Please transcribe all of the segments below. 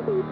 Salut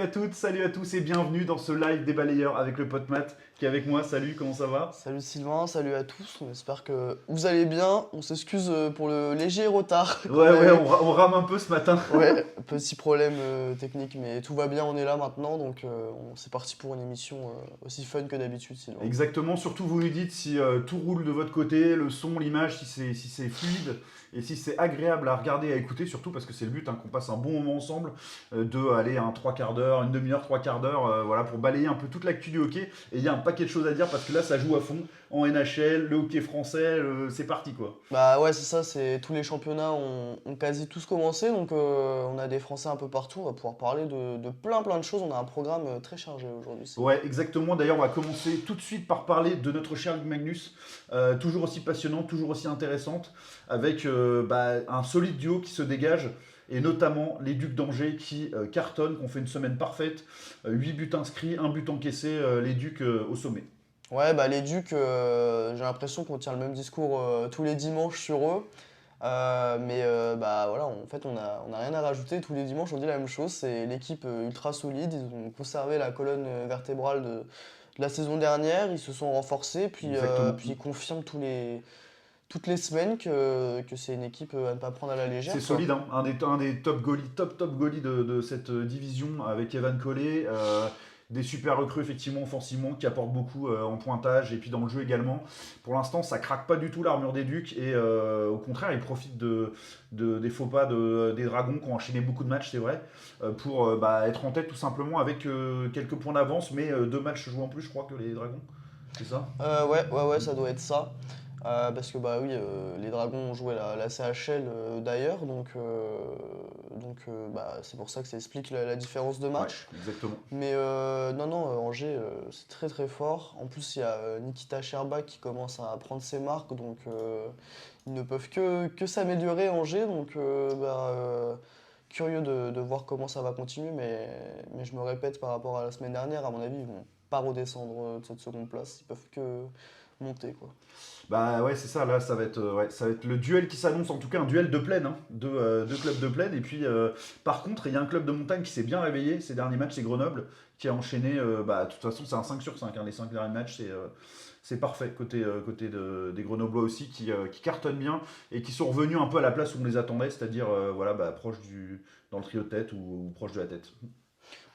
à toutes, salut à tous et bienvenue dans ce live des balayeurs avec le pote Matt qui est avec moi. Salut, comment ça va? Salut Sylvain, salut à tous, on espère que vous allez bien. On s'excuse pour le léger retard qu'on a eu. On rame un peu ce matin. Ouais, petit problème technique, mais tout va bien, on est là maintenant, donc c'est parti pour une émission aussi fun que d'habitude Sylvain. Exactement, surtout vous nous dites si tout roule de votre côté, le son, l'image, si c'est fluide et si c'est agréable à regarder et à écouter, surtout parce que c'est le but, qu'on passe un bon moment ensemble, de aller un 3/4 d'heure, une demi-heure, 3/4 d'heure, voilà, pour balayer un peu toute l'actu du hockey. Et il y a un paquet de choses à dire parce que là ça joue à fond en NHL, le hockey français, c'est parti quoi. Bah ouais, c'est ça, tous les championnats ont quasi tous commencé, donc on a des Français un peu partout, on va pouvoir parler de plein de choses, on a un programme très chargé aujourd'hui. Ouais, exactement. D'ailleurs, on va commencer tout de suite par parler de notre cher Ligue Magnus, toujours aussi passionnante, toujours aussi intéressante, avec un solide duo qui se dégage, et notamment les Ducs d'Angers qui cartonnent, qui ont fait une semaine parfaite, 8 buts inscrits, 1 but encaissé, les Ducs au sommet. Ouais, bah les Ducs, j'ai l'impression qu'on tient le même discours tous les dimanches sur eux. Bah voilà, en fait, on a rien à rajouter. Tous les dimanches, on dit la même chose. C'est l'équipe ultra solide. Ils ont conservé la colonne vertébrale de la saison dernière. Ils se sont renforcés. Puis ils confirment toutes les semaines que c'est une équipe à ne pas prendre à la légère. C'est solide, hein. Un des top goalies, top goalies de cette division avec Evan Collet. Des super recrues effectivement offensivement qui apportent beaucoup en pointage et puis dans le jeu également. Pour l'instant, ça craque pas du tout l'armure des Ducs et au contraire, ils profitent des faux pas des Dragons qui ont enchaîné beaucoup de matchs, c'est vrai, pour être en tête tout simplement avec quelques points d'avance, mais 2 matchs joués en plus, je crois, que les Dragons. C'est ça? Ouais, ça doit être ça. Parce que bah oui, les Dragons ont joué la CHL d'ailleurs, donc c'est pour ça que ça explique la différence de match. Ouais, exactement. Mais non, Angers, c'est très très fort. En plus, il y a Nikita Sherbak qui commence à prendre ses marques, donc ils ne peuvent que s'améliorer Angers. Donc curieux de voir comment ça va continuer, mais je me répète par rapport à la semaine dernière, à mon avis, ils vont pas redescendre de cette seconde place, ils peuvent que monter quoi. Bah ouais, c'est ça, là ça va être le duel qui s'annonce, en tout cas un duel de plaine, hein, deux clubs de plaine. Et puis par contre, il y a un club de montagne qui s'est bien réveillé ces derniers matchs, c'est Grenoble, qui a enchaîné, de toute façon c'est un 5/5, les 5 derniers matchs, c'est parfait côté des Grenoblois aussi, qui cartonnent bien et qui sont revenus un peu à la place où on les attendait, c'est-à-dire proche dans le trio de tête ou proche de la tête.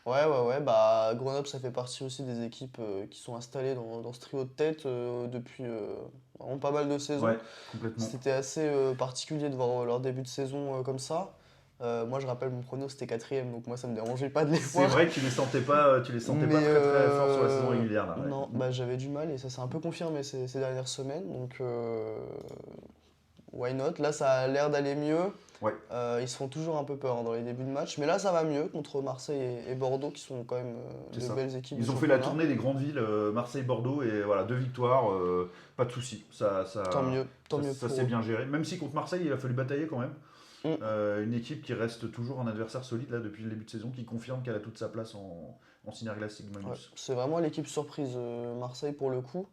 Ouais, bah Grenoble ça fait partie aussi des équipes qui sont installées dans ce trio de tête depuis vraiment pas mal de saisons. Ouais, complètement. C'était assez particulier de voir leur début de saison comme ça. Moi je rappelle mon prono c'était 4ème, donc moi ça me dérangeait pas de les voir. C'est vrai que tu les sentais pas très fort sur la saison régulière là. Ouais. Non, bah j'avais du mal et ça s'est un peu confirmé ces dernières semaines, donc why not? Là ça a l'air d'aller mieux. Ouais. Ils se font toujours un peu peur dans les débuts de match, mais là ça va mieux contre Marseille et Bordeaux qui sont quand même belles équipes. Ils ont fait la tournée des grandes villes, Marseille-Bordeaux, et voilà, 2 victoires, pas de soucis. Tant mieux. Ça s'est bien géré. Même si contre Marseille, il a fallu batailler quand même. Une équipe qui reste toujours un adversaire solide là, depuis le début de saison, qui confirme qu'elle a toute sa place en Synerglace Ligue Magnus. Ouais, c'est vraiment l'équipe surprise, Marseille pour le coup.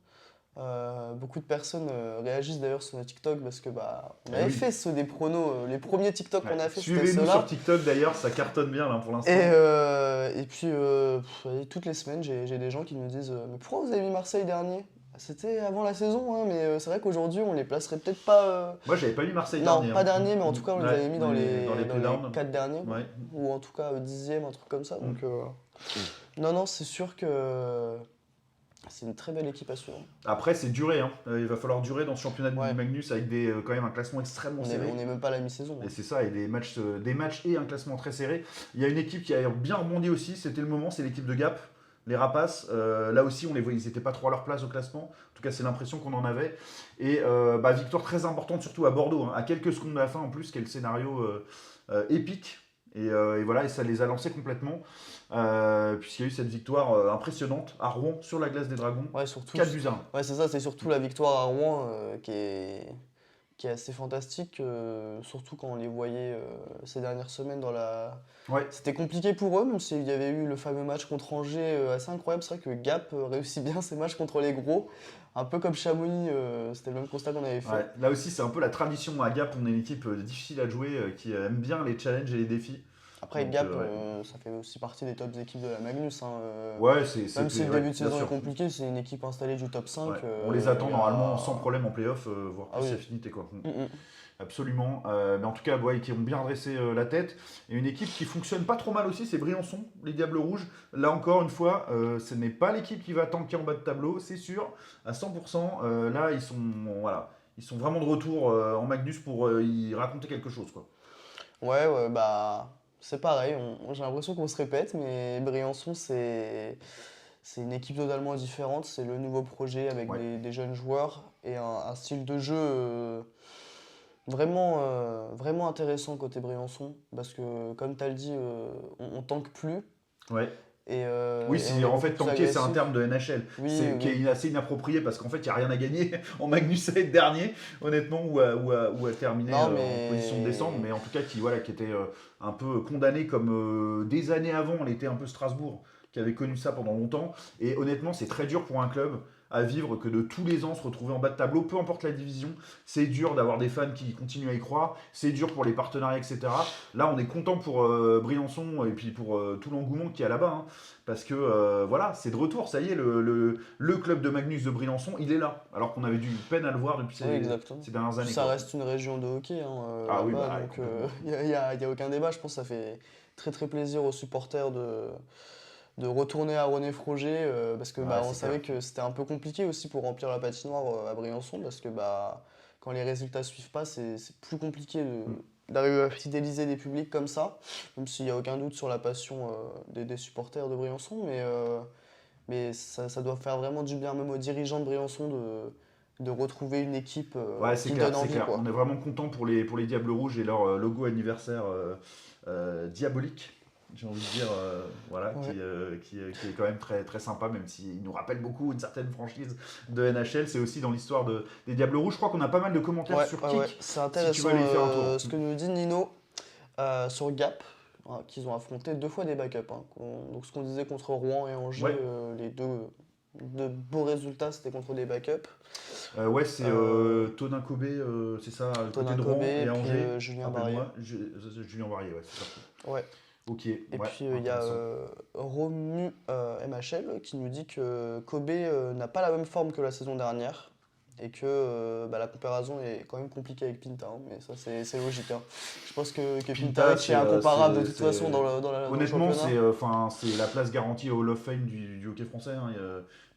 Beaucoup de personnes réagissent d'ailleurs sur notre TikTok parce que on avait fait ceux des pronos, les premiers TikTok qu'on a fait. Suivez-nous sur TikTok d'ailleurs, ça cartonne bien là pour l'instant. Et puis toutes les semaines j'ai des gens qui nous disent mais pourquoi vous avez mis Marseille dernier? C'était avant la saison, hein, mais c'est vrai qu'aujourd'hui on les placerait peut-être pas. Moi j'avais pas mis Marseille dernier. Non, pas dernier, mais en tout cas on les avait mis dans les 4 derniers, ouais. Ou en tout cas 10e, un truc comme ça. Donc non, c'est sûr que c'est une très belle équipe à suivre. Après, c'est duré. Hein. Il va falloir durer dans ce championnat de Magnus avec quand même un classement extrêmement serré. On n'est même pas à la mi-saison. Et c'est ça, et des matchs et un classement très serré. Il y a une équipe qui a bien rebondi aussi, c'était le moment, c'est l'équipe de Gap, les Rapaces. Là aussi, on les voyait, ils n'étaient pas trop à leur place au classement. En tout cas, c'est l'impression qu'on en avait. Et victoire très importante, surtout à Bordeaux, hein, à quelques secondes de la fin en plus, quel scénario épique. Et voilà, et ça les a lancés complètement, puisqu'il y a eu cette victoire impressionnante à Rouen sur la glace des Dragons. Ouais, surtout. 4-1. Ouais, c'est ça, c'est surtout la victoire à Rouen qui qui est assez fantastique, surtout quand on les voyait ces dernières semaines Ouais, C'était compliqué pour eux, même s'il y avait eu le fameux match contre Angers assez incroyable. C'est vrai que Gap réussit bien ses matchs contre les gros, un peu comme Chamonix, c'était le même constat qu'on avait fait. ouais. Là aussi, c'est un peu la tradition à Gap. On est une équipe difficile à jouer, qui aime bien les challenges et les défis. Après Donc, Gap, ouais. ça fait aussi partie des tops équipes de la Magnus, hein. Ouais, Même si le ouais, début de bien saison est sûr. compliqué, c'est une équipe installée du top Ouais. 5. On les attend Il y normalement sans a... problème en playoff, voire Ah plus oui. affinité, quoi. Mm, mm. Absolument. Mais en tout cas, ouais, qui ont bien dressé la tête. Et une équipe qui fonctionne pas trop mal aussi, c'est Briançon, les Diables Rouges. Là encore une fois, ce n'est pas l'équipe qui va tanker en bas de tableau, c'est sûr, à 100%. Là, voilà, ils sont vraiment de retour en Magnus pour y raconter quelque chose, quoi. Ouais, ouais, bah c'est pareil, j'ai l'impression qu'on se répète, mais Briançon, c'est une équipe totalement différente. C'est le nouveau projet avec Ouais. des jeunes joueurs et un style de jeu vraiment intéressant côté Briançon. Parce que, comme tu as le dit, on tank plus Ouais. Oui, et on c'est est en beaucoup fait plus tanker, c'est un agressif. terme de NHL, Oui, qui oui. est assez inapproprié parce qu'en fait, il n'y a rien à gagner en Magnus à être dernier, honnêtement, ou à terminer Non, en position de descendre, mais mais en tout cas, voilà, qui était un peu condamné comme des années avant, on était un peu Strasbourg, qui avait connu ça pendant longtemps. Et honnêtement, c'est très dur pour un club à vivre que de tous les ans se retrouver en bas de tableau, peu importe la division. C'est dur d'avoir des fans qui continuent à y croire, c'est dur pour les partenariats, etc. Là, on est content pour Briançon et puis pour tout l'engouement qu'il y a là-bas, hein. Parce que voilà, c'est de retour, ça y est, le club de Magnus de Briançon, il est là. Alors qu'on avait du peine à le voir depuis oui, exactement. ces dernières Puis années, ça quoi. reste une région de hockey hein, Ah oui, là-bas, bah donc complètement. y a aucun débat. Je pense que ça fait très très plaisir aux supporters de retourner à René-Froger parce que Ouais, bah, on c'est clair. savait que c'était un peu compliqué aussi pour remplir la patinoire à Briançon parce que bah, quand les résultats suivent pas, c'est plus compliqué Mm. d'arriver à fidéliser des publics comme ça, même s'il n'y a aucun doute sur la passion des supporters de Briançon, mais ça doit faire vraiment du bien même aux dirigeants de Briançon de retrouver une équipe Ouais, qui donne c'est envie, clair. On quoi. est vraiment content pour les Diables Rouges et leur logo anniversaire diabolique. J'ai envie de dire, voilà, Ouais. qui est quand même très, très sympa, même s'il nous rappelle beaucoup une certaine franchise de NHL. C'est aussi dans l'histoire des Diables Rouges. Je crois qu'on a pas mal de commentaires Ouais, sur ouais, ouais. Kik, C'est si tu veux intéressant aller y faire un tour. ce que nous dit Nino sur Gap, hein, qu'ils ont affronté deux fois des backups, hein. Donc ce qu'on disait contre Rouen et Angers, Ouais, les deux beaux résultats, c'était contre des backups. ouais, c'est Euh, Tonin Kobe, c'est ça, côté Tonin de Kobe Rouen et et puis Angers. Julien Barrier. Rappelle-moi, Julien Barrier, ouais, c'est ça. Ouais. Ok, Et ouais, puis il y a intéressant. Romu MHL qui nous dit que Kobe n'a pas la même forme que la saison dernière et que bah, la comparaison est quand même compliquée avec Pinta, hein, mais ça c'est logique, hein. Je pense que Pinta, Pintaric est incomparable de toute façon dans le honnêtement, championnat. c'est la place garantie au Hall of Fame du hockey français, hein,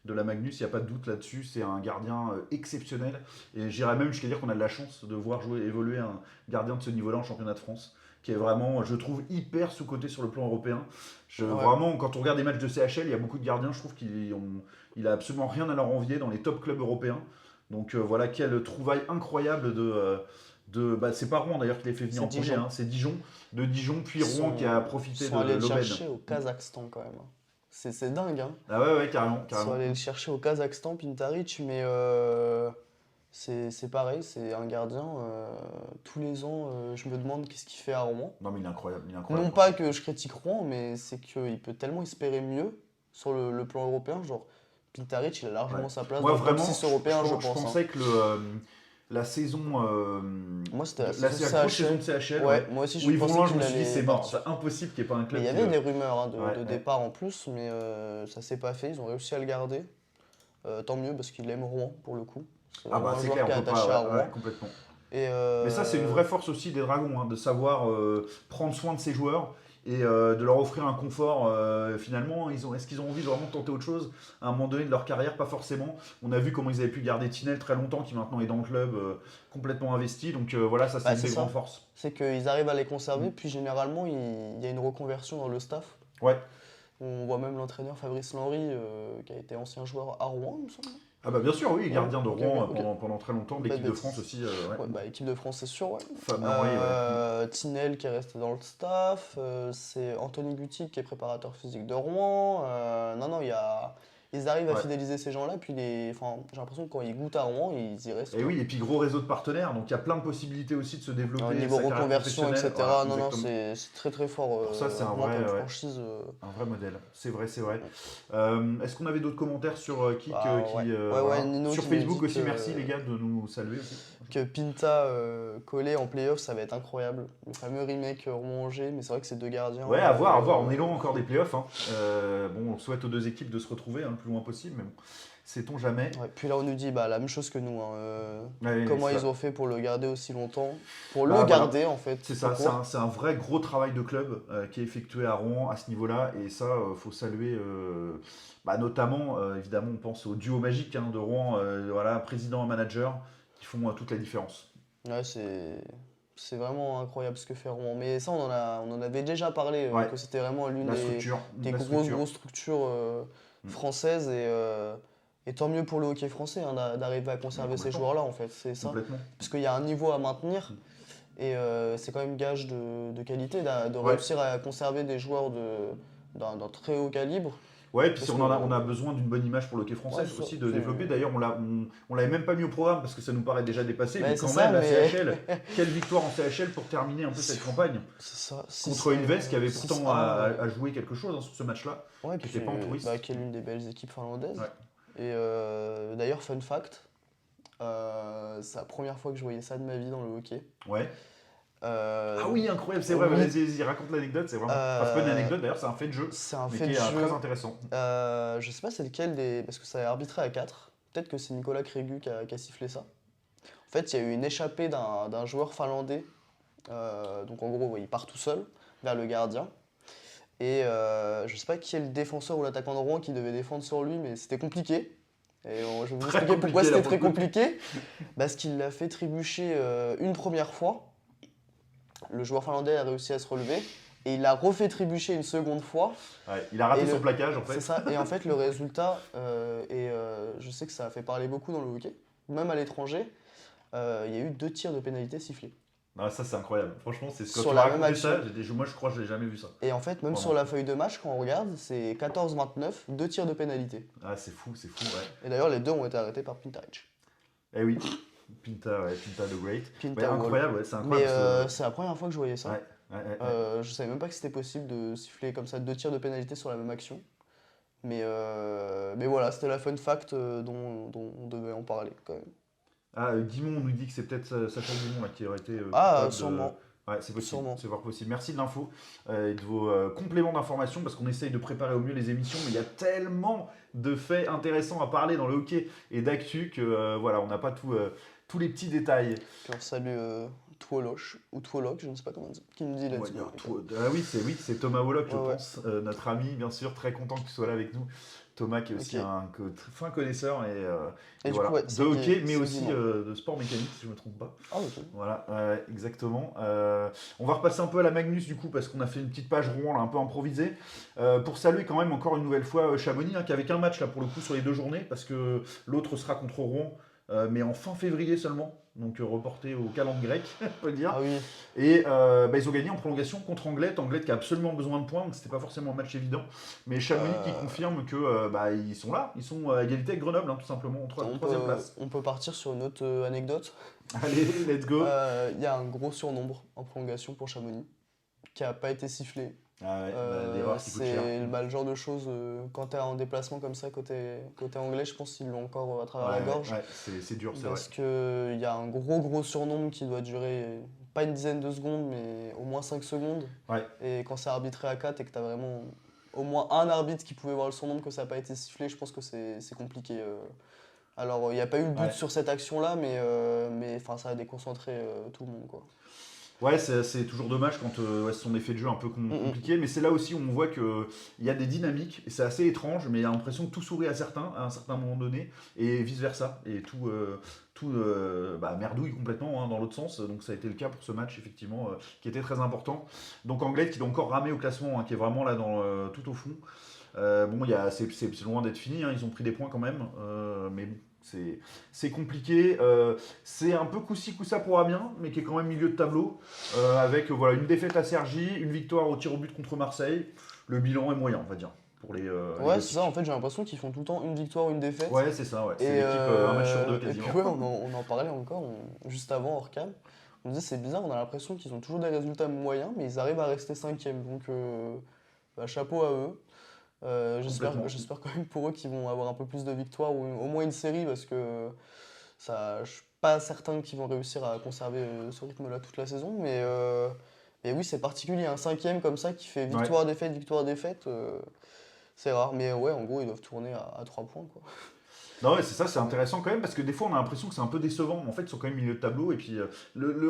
de la Magnus, il n'y a pas de doute là-dessus. C'est un gardien exceptionnel. Et j'irais même jusqu'à dire qu'on a de la chance de voir jouer, évoluer un gardien de ce niveau-là en championnat de France, qui est vraiment, je trouve, hyper sous-coté sur le plan européen. Ouais. Vraiment, quand on regarde des matchs de CHL, il y a beaucoup de gardiens, je trouve qu'il a absolument rien à leur envier dans les top clubs européens. Donc voilà, quelle trouvaille incroyable bah, c'est pas Rouen d'ailleurs qui les fait venir C'est en premier, Dijon. hein, c'est Dijon. De Dijon, puis Ils Rouen qui a ils profité sont de allés le l'aubaine. chercher au Kazakhstan quand même, hein. C'est dingue, hein. Ah ouais, ouais, carrément, Ils sont carrément. allés le chercher au Kazakhstan, Pintaric, mais c'est pareil, c'est un gardien. Tous les ans, je me demande qu'est-ce qu'il fait à Rouen. Non, mais il est incroyable. Non pas que je critique Rouen, mais c'est qu'il peut tellement espérer mieux sur le plan européen. Genre, Pintaric, il a Ouais. largement sa place Moi, dans le top vraiment, 6 européen, je je pense, hein. pensais que la saison. Moi, c'était la saison La grosse saison CHL. de CHL, Ouais, ouais, moi aussi, où je ils vont pensais loin, je qu'il me suis dit, allait c'est mort, partir. c'est impossible qu'il n'y ait pas un Mais club il y qui. avait des rumeurs hein, Ouais, de ouais. départ en plus, mais ça s'est pas fait. Ils ont réussi à le garder. Tant mieux parce qu'il aime Rouen pour le coup. C'est Ah vraiment bah, un c'est joueur clair, qui on est peut pas, attaché à ouais, ouais, Rouen. complètement. Et Mais ça, c'est une vraie force aussi des Dragons, hein, de savoir prendre soin de ses joueurs et de leur offrir un confort. Finalement, est-ce qu'ils ont envie de vraiment tenter autre chose à un moment donné de leur carrière? Pas forcément. On a vu comment ils avaient pu garder Tinel très longtemps, qui maintenant est dans le club, complètement investi. Donc voilà, ça, c'est bah, une c'est des grandes ça. forces. C'est qu'ils arrivent à les conserver, Mm. puis généralement, il y a une reconversion dans le staff. Ouais. On voit même l'entraîneur Fabrice Lenry, qui a été ancien joueur à Rouen, il me semble. Ah bah bien sûr, oui, Ouais, gardien de ok, ok, Rouen ok. pendant très longtemps, de Pas de l'équipe de France bêtises. aussi. Ouais. Ouais, bah, équipe de France, c'est sûr, ouais. Fabien Henry, ouais. Mm. Tinel qui est resté dans le staff. C'est Anthony Gutti qui est préparateur physique de Rouen. Non, non, il ils arrivent à Ouais. fidéliser ces gens-là, puis enfin, j'ai l'impression que quand ils goûtent à Rouen, ils y restent, Et quoi. oui, et puis gros réseau de partenaires, donc il y a plein de possibilités aussi de se Au développer niveau sa carrière reconversion, professionnelle. etc. Voilà, Non, non, exactement. c'est très très fort, Pour ça, c'est Rouen comme ouais, franchise. un vrai modèle. C'est vrai, c'est vrai. Est-ce qu'on avait d'autres commentaires sur Kik Bah ouais. Ouais, ouais, voilà. Nino Sur qui nous Facebook dit aussi, merci les gars de nous saluer aussi. que Pinta collé en playoff, ça va être incroyable. Le fameux remake Rouen-Angers, mais c'est vrai que c'est deux gardiens. Ouais, à voir, à voir. On est loin encore des playoffs. Hein. Bon, on souhaite aux deux équipes de se retrouver le plus loin possible, mais bon, sait-on jamais. Ouais, puis là, on nous dit bah, la même chose que nous, hein. Ouais, Comment c'est ils ça. ont fait pour le garder aussi longtemps. Pour le Bah, voilà. garder, en fait. C'est tout ça, court. c'est un vrai gros travail de club qui est effectué à Rouen à ce niveau-là, et ça, faut saluer, bah, notamment, évidemment, on pense au duo magique de Rouen, voilà, président et manager, qui font toute la différence. Ouais, c'est vraiment incroyable ce que fait Rouen. Mais ça, on en avait déjà parlé, Ouais, que c'était vraiment l'une la structure, des la structure. grosses structures Mm, françaises. Et tant mieux pour le hockey français hein, d'arriver à ouais, conserver ces complètement, joueurs-là, en fait. C'est ça. complètement. Parce qu'il y a un niveau à maintenir. Mm. Et c'est quand même gage de qualité de Ouais, réussir à conserver des joueurs d'un très haut calibre. ouais, puis si Parce que, on a besoin d'une bonne image pour le hockey français ouais, c'est ça. aussi de développer. D'ailleurs, on l'avait même pas mis au programme parce que ça nous paraît déjà dépassé, mais Mais c'est quand ça, même, la mais. CHL, quelle victoire en CHL pour terminer un peu cette campagne C'est ça. contre Invest qui avait pourtant 6-1, à jouer quelque chose sur ce match-là, ouais, qui puis, n'était pas en touriste. bah, qui est l'une des belles équipes finlandaises. Ouais. Et d'ailleurs, fun fact, c'est la première fois que je voyais ça de ma vie dans le hockey. Ouais. Euh, Ah oui, incroyable, c'est vrai, oui. vas-y, raconte l'anecdote, c'est vraiment. Enfin, c'est pas une anecdote d'ailleurs, c'est un fait de jeu, C'est un mais fait qui de est jeu. très intéressant. Je sais pas c'est lequel des. Parce que ça a arbitré à 4. Peut-être que c'est Nicolas Crégu qui a sifflé ça. En fait, il y a eu une échappée d'un joueur finlandais. Donc en gros, ouais, il part tout seul vers le gardien. Et je sais pas qui est le défenseur ou l'attaquant de Rouen qui devait défendre sur lui, mais c'était compliqué. Et je vais vous Très expliquer pourquoi compliqué, là, c'était pour très le coup. compliqué. Parce qu'il l'a fait trébucher une première fois. Le joueur finlandais a réussi à se relever. Et il l'a refait trébucher une seconde fois. Ouais, il a raté Et son le- plaquage en fait. C'est ça. Et en fait, le résultat, je sais que ça a fait parler beaucoup dans le hockey, même à l'étranger, il y a eu 2 tirs de pénalité sifflés. Ah, ça c'est incroyable, franchement, c'est quand Sur tu m'as la même raconté ça, action. moi je crois que je l'ai jamais vu ça. Et en fait, même Vraiment. sur la feuille de match, quand on regarde, c'est 14-29, 2 tirs de pénalité. Ah, c'est fou, ouais. Et d'ailleurs, les deux ont été arrêtés par Pintaric. Eh oui, Pinta, ouais, Pinta the Great. Pinta Ouais, Wall. incroyable, ouais, c'est Mais incroyable. c'est la première fois que je voyais ça. Ouais, ouais. Je savais même pas que c'était possible de siffler comme ça 2 tirs de pénalité sur la même action. Mais voilà, c'était la fun fact dont on devait en parler quand même. Ah, Guimond nous dit que c'est peut-être Sacha Guimond là, qui aurait été Ah, coupable sûrement. Ouais, c'est possible, Sûrement. c'est fort possible. Merci de l'info et de vos compléments d'information parce qu'on essaye de préparer au mieux les émissions, mais il y a tellement de faits intéressants à parler dans le hockey et d'actu que voilà, on n'a pas tous les petits détails. Puis on salue Twoloch, ou Twoloch, je ne sais pas comment dire, qui nous dit On va let's dire go. Ah oui, c'est Thomas Wollock, je Ouais, ouais. pense, notre ami, bien sûr, très content que tu sois là avec nous. Thomas qui est aussi Ok. un fin connaisseur Et du voilà, coup, ouais, de c'est hockey, mais c'est aussi Guimond. de sport mécanique, si je ne me trompe pas. Ah, ok. Voilà, exactement. On va repasser un peu à la Magnus du coup parce qu'on a fait une petite page Rouen là, un peu improvisée pour saluer quand même encore une nouvelle fois Chamonix qui avait qu'un match là pour le coup sur les 2 journées parce que l'autre sera contre Rouen mais en fin février seulement donc reporté au calendrier grec on peut le dire Ah oui, et ils ont gagné en prolongation contre Anglette qui a absolument besoin de points donc c'était pas forcément un match évident mais Chamonix qui confirme que ils sont là, ils sont à égalité avec Grenoble tout simplement en troisième place. on peut partir sur une autre anecdote. Allez, let's go. Il y a un gros surnombre en prolongation pour Chamonix qui n'a pas été sifflé. Ah ouais, l'erreur qui coûte cher. C'est le genre de choses, quand tu es en déplacement comme ça côté anglais, je pense qu'ils l'ont encore à travers la gorge. Ouais, c'est dur, c'est vrai. Parce qu'il y a un gros surnombre qui doit durer pas une dizaine de secondes, mais au moins 5 secondes. Ouais. Et quand c'est arbitré à 4 et que tu as vraiment au moins un arbitre qui pouvait voir le surnombre que ça n'a pas été sifflé, je pense que c'est compliqué. Alors, il n'y a pas eu le but sur cette action-là, mais ça a déconcentré tout le monde, quoi. Ouais, c'est toujours dommage quand ce sont des faits de jeu un peu compliqués, mais c'est là aussi où on voit qu'il y a des dynamiques, et c'est assez étrange, mais il y a l'impression que tout sourit à un certain moment donné, et vice-versa, et tout merdouille complètement dans l'autre sens, donc ça a été le cas pour ce match, effectivement, qui était très important. Donc Anglette qui doit encore ramer au classement, qui est vraiment là tout au fond. C'est loin d'être fini, ils ont pris des points quand même, mais bon. C'est compliqué, c'est un peu coup-ci coup-ça pour Amiens, mais qui est quand même milieu de tableau, avec une défaite à Cergy, une victoire au tir au but contre Marseille. Le bilan est moyen, on va dire, pour les Ouais, c'est Gothiques. ça, en fait, j'ai l'impression qu'ils font tout le temps une victoire, une défaite. Ouais, c'est ça, ouais. C'est Et, l'équipe un match sur deux et puis quasiment. ouais, on en parlait encore juste avant hors cam. On disait c'est bizarre, on a l'impression qu'ils ont toujours des résultats moyens, mais ils arrivent à rester cinquième. Donc bah, chapeau à eux. Complètement. J'espère quand même pour eux qu'ils vont avoir un peu plus de victoires ou au moins une série parce que je suis pas certain qu'ils vont réussir à conserver ce rythme-là toute la saison. Mais oui, c'est particulier, un cinquième comme ça qui fait Ouais. victoire, défaite, c'est rare. Mais ouais, en gros, ils doivent tourner à 3 points, quoi. Non, ouais, c'est ça, c'est intéressant quand même parce que des fois on a l'impression que c'est un peu décevant. En fait, ils sont quand même milieu de tableau et puis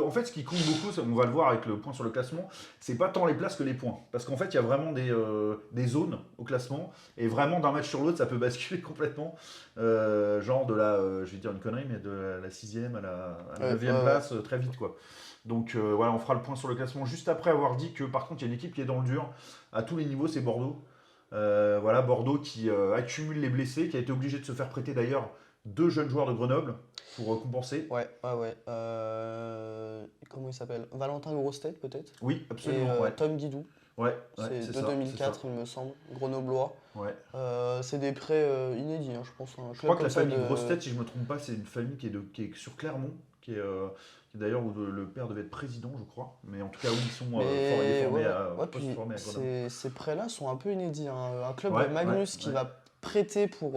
en fait, ce qui compte beaucoup, on va le voir avec le point sur le classement, c'est pas tant les places que les points. Parce qu'en fait, il y a vraiment des zones au classement et vraiment d'un match sur l'autre, ça peut basculer complètement. Genre de je vais dire une connerie, mais de la 6e à la Ouais, 9e ouais, ouais. place très vite quoi. Donc voilà, on fera le point sur le classement juste après avoir dit que par contre, il y a une équipe qui est dans le dur à tous les niveaux, c'est Bordeaux. Voilà, Bordeaux qui accumule les blessés, qui a été obligé de se faire prêter d'ailleurs 2 jeunes joueurs de Grenoble pour compenser. Ouais. Comment il s'appelle? Valentin Grostet, peut-être? Oui, Et absolument, ouais. Tom Guidou. Ouais, C'est c'est de ça, c'est ça. 2004, il me semble. Grenoblois. Ouais. C'est des prêts inédits, hein, je pense. Un Je club crois que comme la ça famille de. Grossetête, si je me trompe pas, c'est une famille qui est sur Clermont, qui est d'ailleurs où le père devait être président, je crois. Mais en tout cas, où ils sont forts, il est Mais ouais, formé ouais. à, Ouais, poste puis formé à Grenoble. ces prêts-là sont un peu inédits, hein. Un club de Ouais. Magnus qui va prêter pour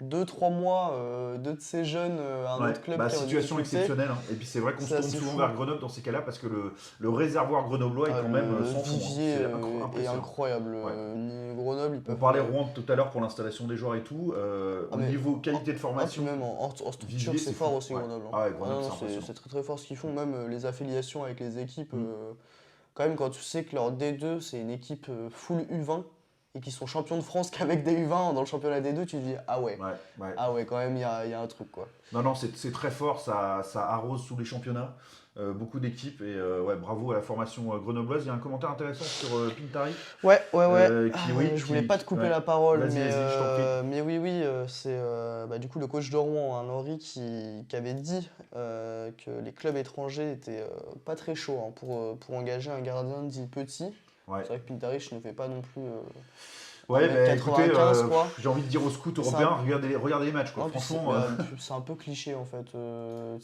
2-3 mois deux de ces jeunes à un Ouais, autre club bah qui est en situation difficulté, exceptionnelle, hein. Et puis c'est vrai qu'on se c'est tourne assez souvent fou. vers Grenoble dans ces cas-là parce que le réservoir grenoblois est Ah, quand même le sans fond, hein. vivier C'est est impressionnant. incroyable. Ouais. Grenoble, ils On peuvent. parlait Rouen tout à l'heure pour l'installation des joueurs et tout. Ah, Au mais. niveau qualité de Puis formation, même en structure, vivier, c'est c'est fou. fort aussi Ouais. Grenoble, hein. Ah ouais, Ah Grenoble, non, non, c'est impressionnant. c'est très très fort ce qu'ils font, même les affiliations avec les équipes. Mm. Quand même, quand tu sais que leur D2, c'est une équipe full U20 et qu'ils sont champions de France qu'avec des U20 dans le championnat D2, tu te dis Ouais. ah ouais, quand même, il y a un truc quoi. Non, c'est très fort, ça arrose tous les championnats, beaucoup d'équipes, et ouais, bravo à la formation grenobloise. Il y a un commentaire intéressant sur Pintari, Ouais. oui, Je voulais pas te couper ouais. la parole, Vas-y, je t'en prie. mais oui, c'est bah, du coup le coach de Rouen, hein, Henri, qui avait dit que les clubs étrangers étaient pas très chauds hein, pour engager un gardien dit petit. Ouais. C'est vrai que Pintarich ne fait pas non plus Ouais, bah écoutez, 1m95 quoi. j'ai envie de dire aux scouts C'est européens, un, regardez les matchs, quoi. non, puis Franchement, puis c'est un peu cliché en fait, tu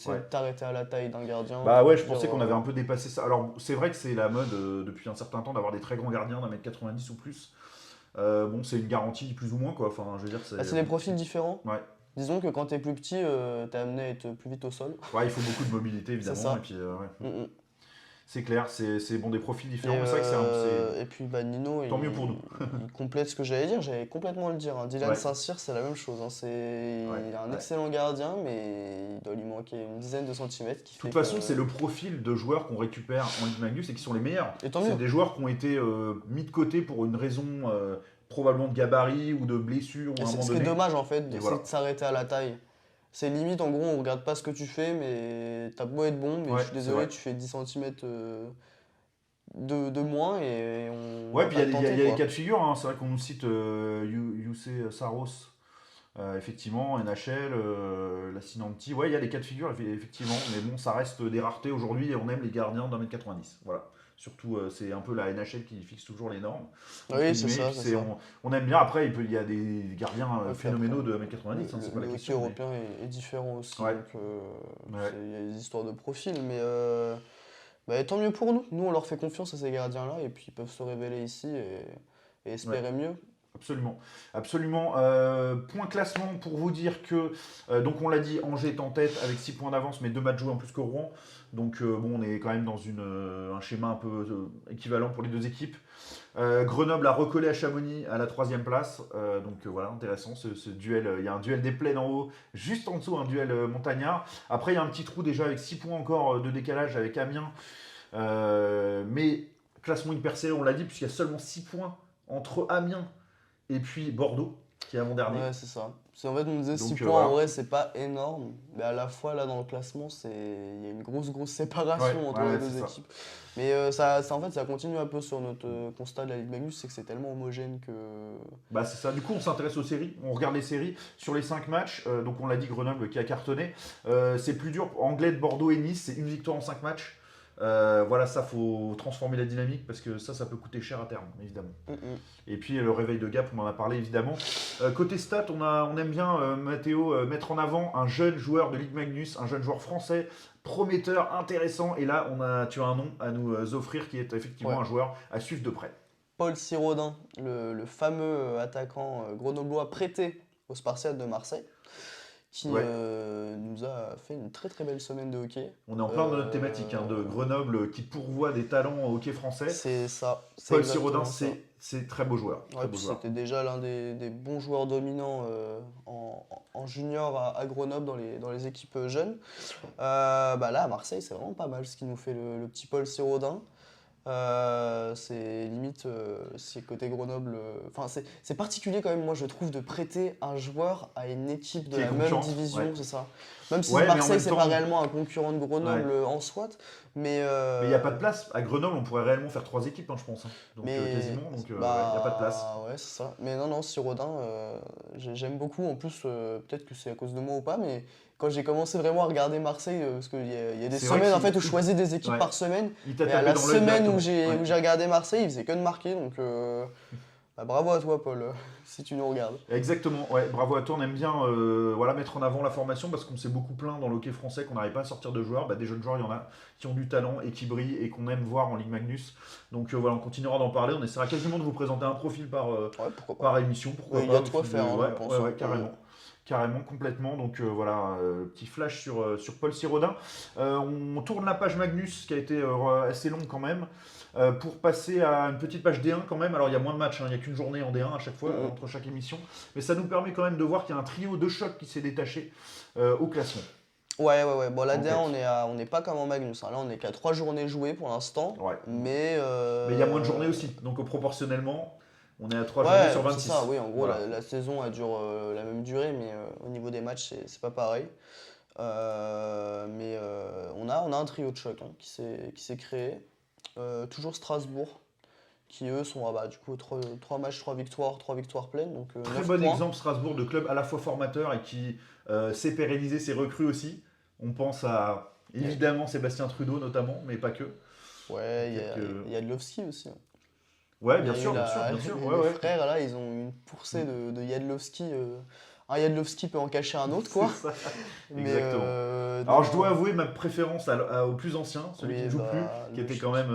sais, ouais. de t'arrêter à la taille d'un gardien Bah pour ouais, je dire pensais qu'on avait un peu dépassé ça. Alors, c'est vrai que c'est la mode depuis un certain temps d'avoir des très grands gardiens d'un mètre 90 ou plus. Bon, c'est une garantie plus ou moins, quoi. Enfin, je veux dire, bah, c'est des profils différents. Ouais. Disons que quand t'es plus petit, t'es amené à être plus vite au sol. Ouais, il faut beaucoup de mobilité, C'est évidemment. ça. Et puis, ouais. Mm, mm. C'est clair, c'est bon, des profils Et, différents. Mais c'est vrai que et puis bah, Nino, tant mieux pour nous. il complète ce que j'allais dire, j'allais complètement le dire, hein. Dylan Ouais. Saint-Cyr, c'est la même chose, hein. Il a un excellent gardien, mais il doit lui manquer une dizaine de centimètres. De toute façon, c'est le profil de joueurs qu'on récupère en Ligue Magnus et qui sont les meilleurs. Et tant C'est mieux. des joueurs qui ont été mis de côté pour une raison probablement de gabarit ou de blessure ou Et à un moment ce qui est donné. dommage en fait, Et c'est voilà. de s'arrêter à la taille. C'est limite, en gros, on regarde pas ce que tu fais, mais t'as beau être bon, mais Ouais, je suis c'est désolé, vrai. tu fais 10 centimètres de moins et on Ouais, va puis pas il te y, a- il y a- tenter, il y a les quoi. cas de figure, hein. C'est vrai qu'on nous cite Youssé Saros, effectivement, NHL, la Sinanti. Ouais, il y a des cas de figure, effectivement, mais bon, ça reste des raretés aujourd'hui et on aime les gardiens d'un mètre 90. Voilà. Surtout, c'est un peu la NHL qui fixe toujours les normes. entre Oui, c'est guillemets, ça, et puis c'est ça. on aime bien. Après, il y a des gardiens Ouais, puis phénoménaux après, de 1m90, hein, c'est pas la le hockey question. européen est différent aussi, Ouais. donc Ouais. il y a des histoires de profil, mais bah, tant mieux pour nous. Nous, on leur fait confiance à ces gardiens-là, et puis ils peuvent se révéler ici et espérer mieux. Absolument, absolument. Point classement pour vous dire que, donc on l'a dit, Angers est en tête avec 6 points d'avance, mais 2 matchs joués en plus que Rouen. Donc bon, on est quand même dans un schéma un peu équivalent pour les deux équipes. Grenoble a recollé à Chamonix à la 3e place. Donc voilà, intéressant ce duel. Il y a un duel des plaines en haut, juste en dessous, un duel montagnard. Après, il y a un petit trou déjà avec 6 points encore de décalage avec Amiens. Mais classement hyper serré, on l'a dit, puisqu'il y a seulement 6 points entre Amiens et puis Bordeaux, qui est avant-dernier. Ouais, c'est ça. En fait, on nous disait 6 Donc, points, voilà. en vrai, c'est pas énorme, mais à la fois, là, dans le classement, il y a une grosse séparation entre les deux c'est ça. équipes. Mais en fait, ça continue un peu sur notre constat de la Ligue Magnus, c'est que c'est tellement homogène que. Bah c'est ça, du coup on s'intéresse aux séries, on regarde les séries. Sur les 5 matchs, donc on l'a dit, Grenoble qui a cartonné. C'est plus dur, Anglet, Bordeaux et Nice, c'est une victoire en 5 matchs. Voilà, ça, faut transformer la dynamique parce que ça peut coûter cher à terme, évidemment. Mm. Et puis le réveil de Gap, on en a parlé évidemment. Côté stats, on aime bien, Mathéo, mettre en avant un jeune joueur de Ligue Magnus, un jeune joueur français, prometteur, intéressant. Et là, tu as un nom à nous offrir qui est effectivement Ouais. un joueur à suivre de près. Paul Sirodin, le fameux attaquant grenoblois prêté aux Spartiates de Marseille, qui Ouais. nous a fait une très très belle semaine de hockey. On est en plein dans notre thématique de Grenoble qui pourvoit des talents au hockey français. C'est ça, c'est Paul exactement Sirodin, ça. c'est très beau joueur. Ouais, puis c'était déjà l'un des bons joueurs dominants en junior à Grenoble dans les équipes jeunes. Bah là, à Marseille, c'est vraiment pas mal ce qui nous fait le petit Paul Sirodin. C'est limite, c'est côté Grenoble. Enfin, c'est particulier quand même, moi je trouve, de prêter un joueur à une équipe de Qui est la même concurrente, division, ouais. c'est ça. Même si Ouais, mais en Marseille, même c'est temps- pas réellement un concurrent de Grenoble en soi, mais. Mais il n'y a pas de place. À Grenoble, on pourrait réellement faire 3 équipes, je pense. Donc Mais quasiment, donc il n'y bah, a pas de place. ouais, c'est ça. Mais non, Sirodin, j'aime beaucoup. En plus, peut-être que c'est à cause de moi ou pas, mais quand j'ai commencé vraiment à regarder Marseille, parce qu'il y a des C'est vrai semaines en qu'il- fait où je choisis des équipes Ouais. par semaine, Il t'a et à tapé la dans l'œil semaine où directement. j'ai regardé Marseille, il faisait que de marquer, donc bah, bravo à toi, Paul, si tu nous regardes. Exactement, ouais, bravo à toi. On aime bien voilà, mettre en avant la formation parce qu'on s'est beaucoup plaint dans le hockey français qu'on n'arrive pas à sortir de joueurs. Bah, des jeunes joueurs, il y en a qui ont du talent et qui brillent et qu'on aime voir en Ligue Magnus. Donc voilà, on continuera d'en parler. On essaiera quasiment de vous présenter un profil Ouais, pourquoi pas. par émission. Pourquoi Il y pas, a de quoi au fil faire, de- hein, ouais, je pense. ouais, ouais, carrément. Carrément, complètement. Donc voilà, petit flash sur Paul Sirodin. On tourne la page Magnus qui a été assez longue quand même. Pour passer à une petite page D1 quand même. Alors il y a moins de matchs, il n'y a qu'une journée en D1 à chaque fois, entre chaque émission. Mais ça nous permet quand même de voir qu'il y a un trio de choc qui s'est détaché au classement. Ouais. Bon, là, En D1, tête. on n'est pas comme en Magnus, hein. Là, on est qu'à 3 journées jouées pour l'instant. Ouais. Mais Mais il y a moins de journées aussi. Donc proportionnellement, on est à 3 ouais, journées sur c'est 26. ça, oui, en gros, Voilà. la saison elle dure la même durée, mais au niveau des matchs, c'est pas pareil. Mais on a un trio de choc hein, qui s'est créé. Toujours Strasbourg, qui eux sont du coup 3 matchs, 3 victoires pleines, donc Très 9 bon points. exemple Strasbourg de club à la fois formateur et qui sait pérenniser ses recrues aussi. On pense à évidemment Sébastien Trudeau notamment, mais pas que. Ouais, Quelques- il y a Yadlovski aussi, hein. Ouais, Il y bien a eu sûr, bien sûr, bien sûr. les Ouais, ouais. frères là, ils ont eu une poussée de Yadlovski. Un Yadlovski peut en cacher un autre, quoi. C'est ça. Mais, Exactement. non, Alors je dois avouer ma préférence au plus ancien, celui oui, qui ne joue bah, plus, qui était logique. quand même,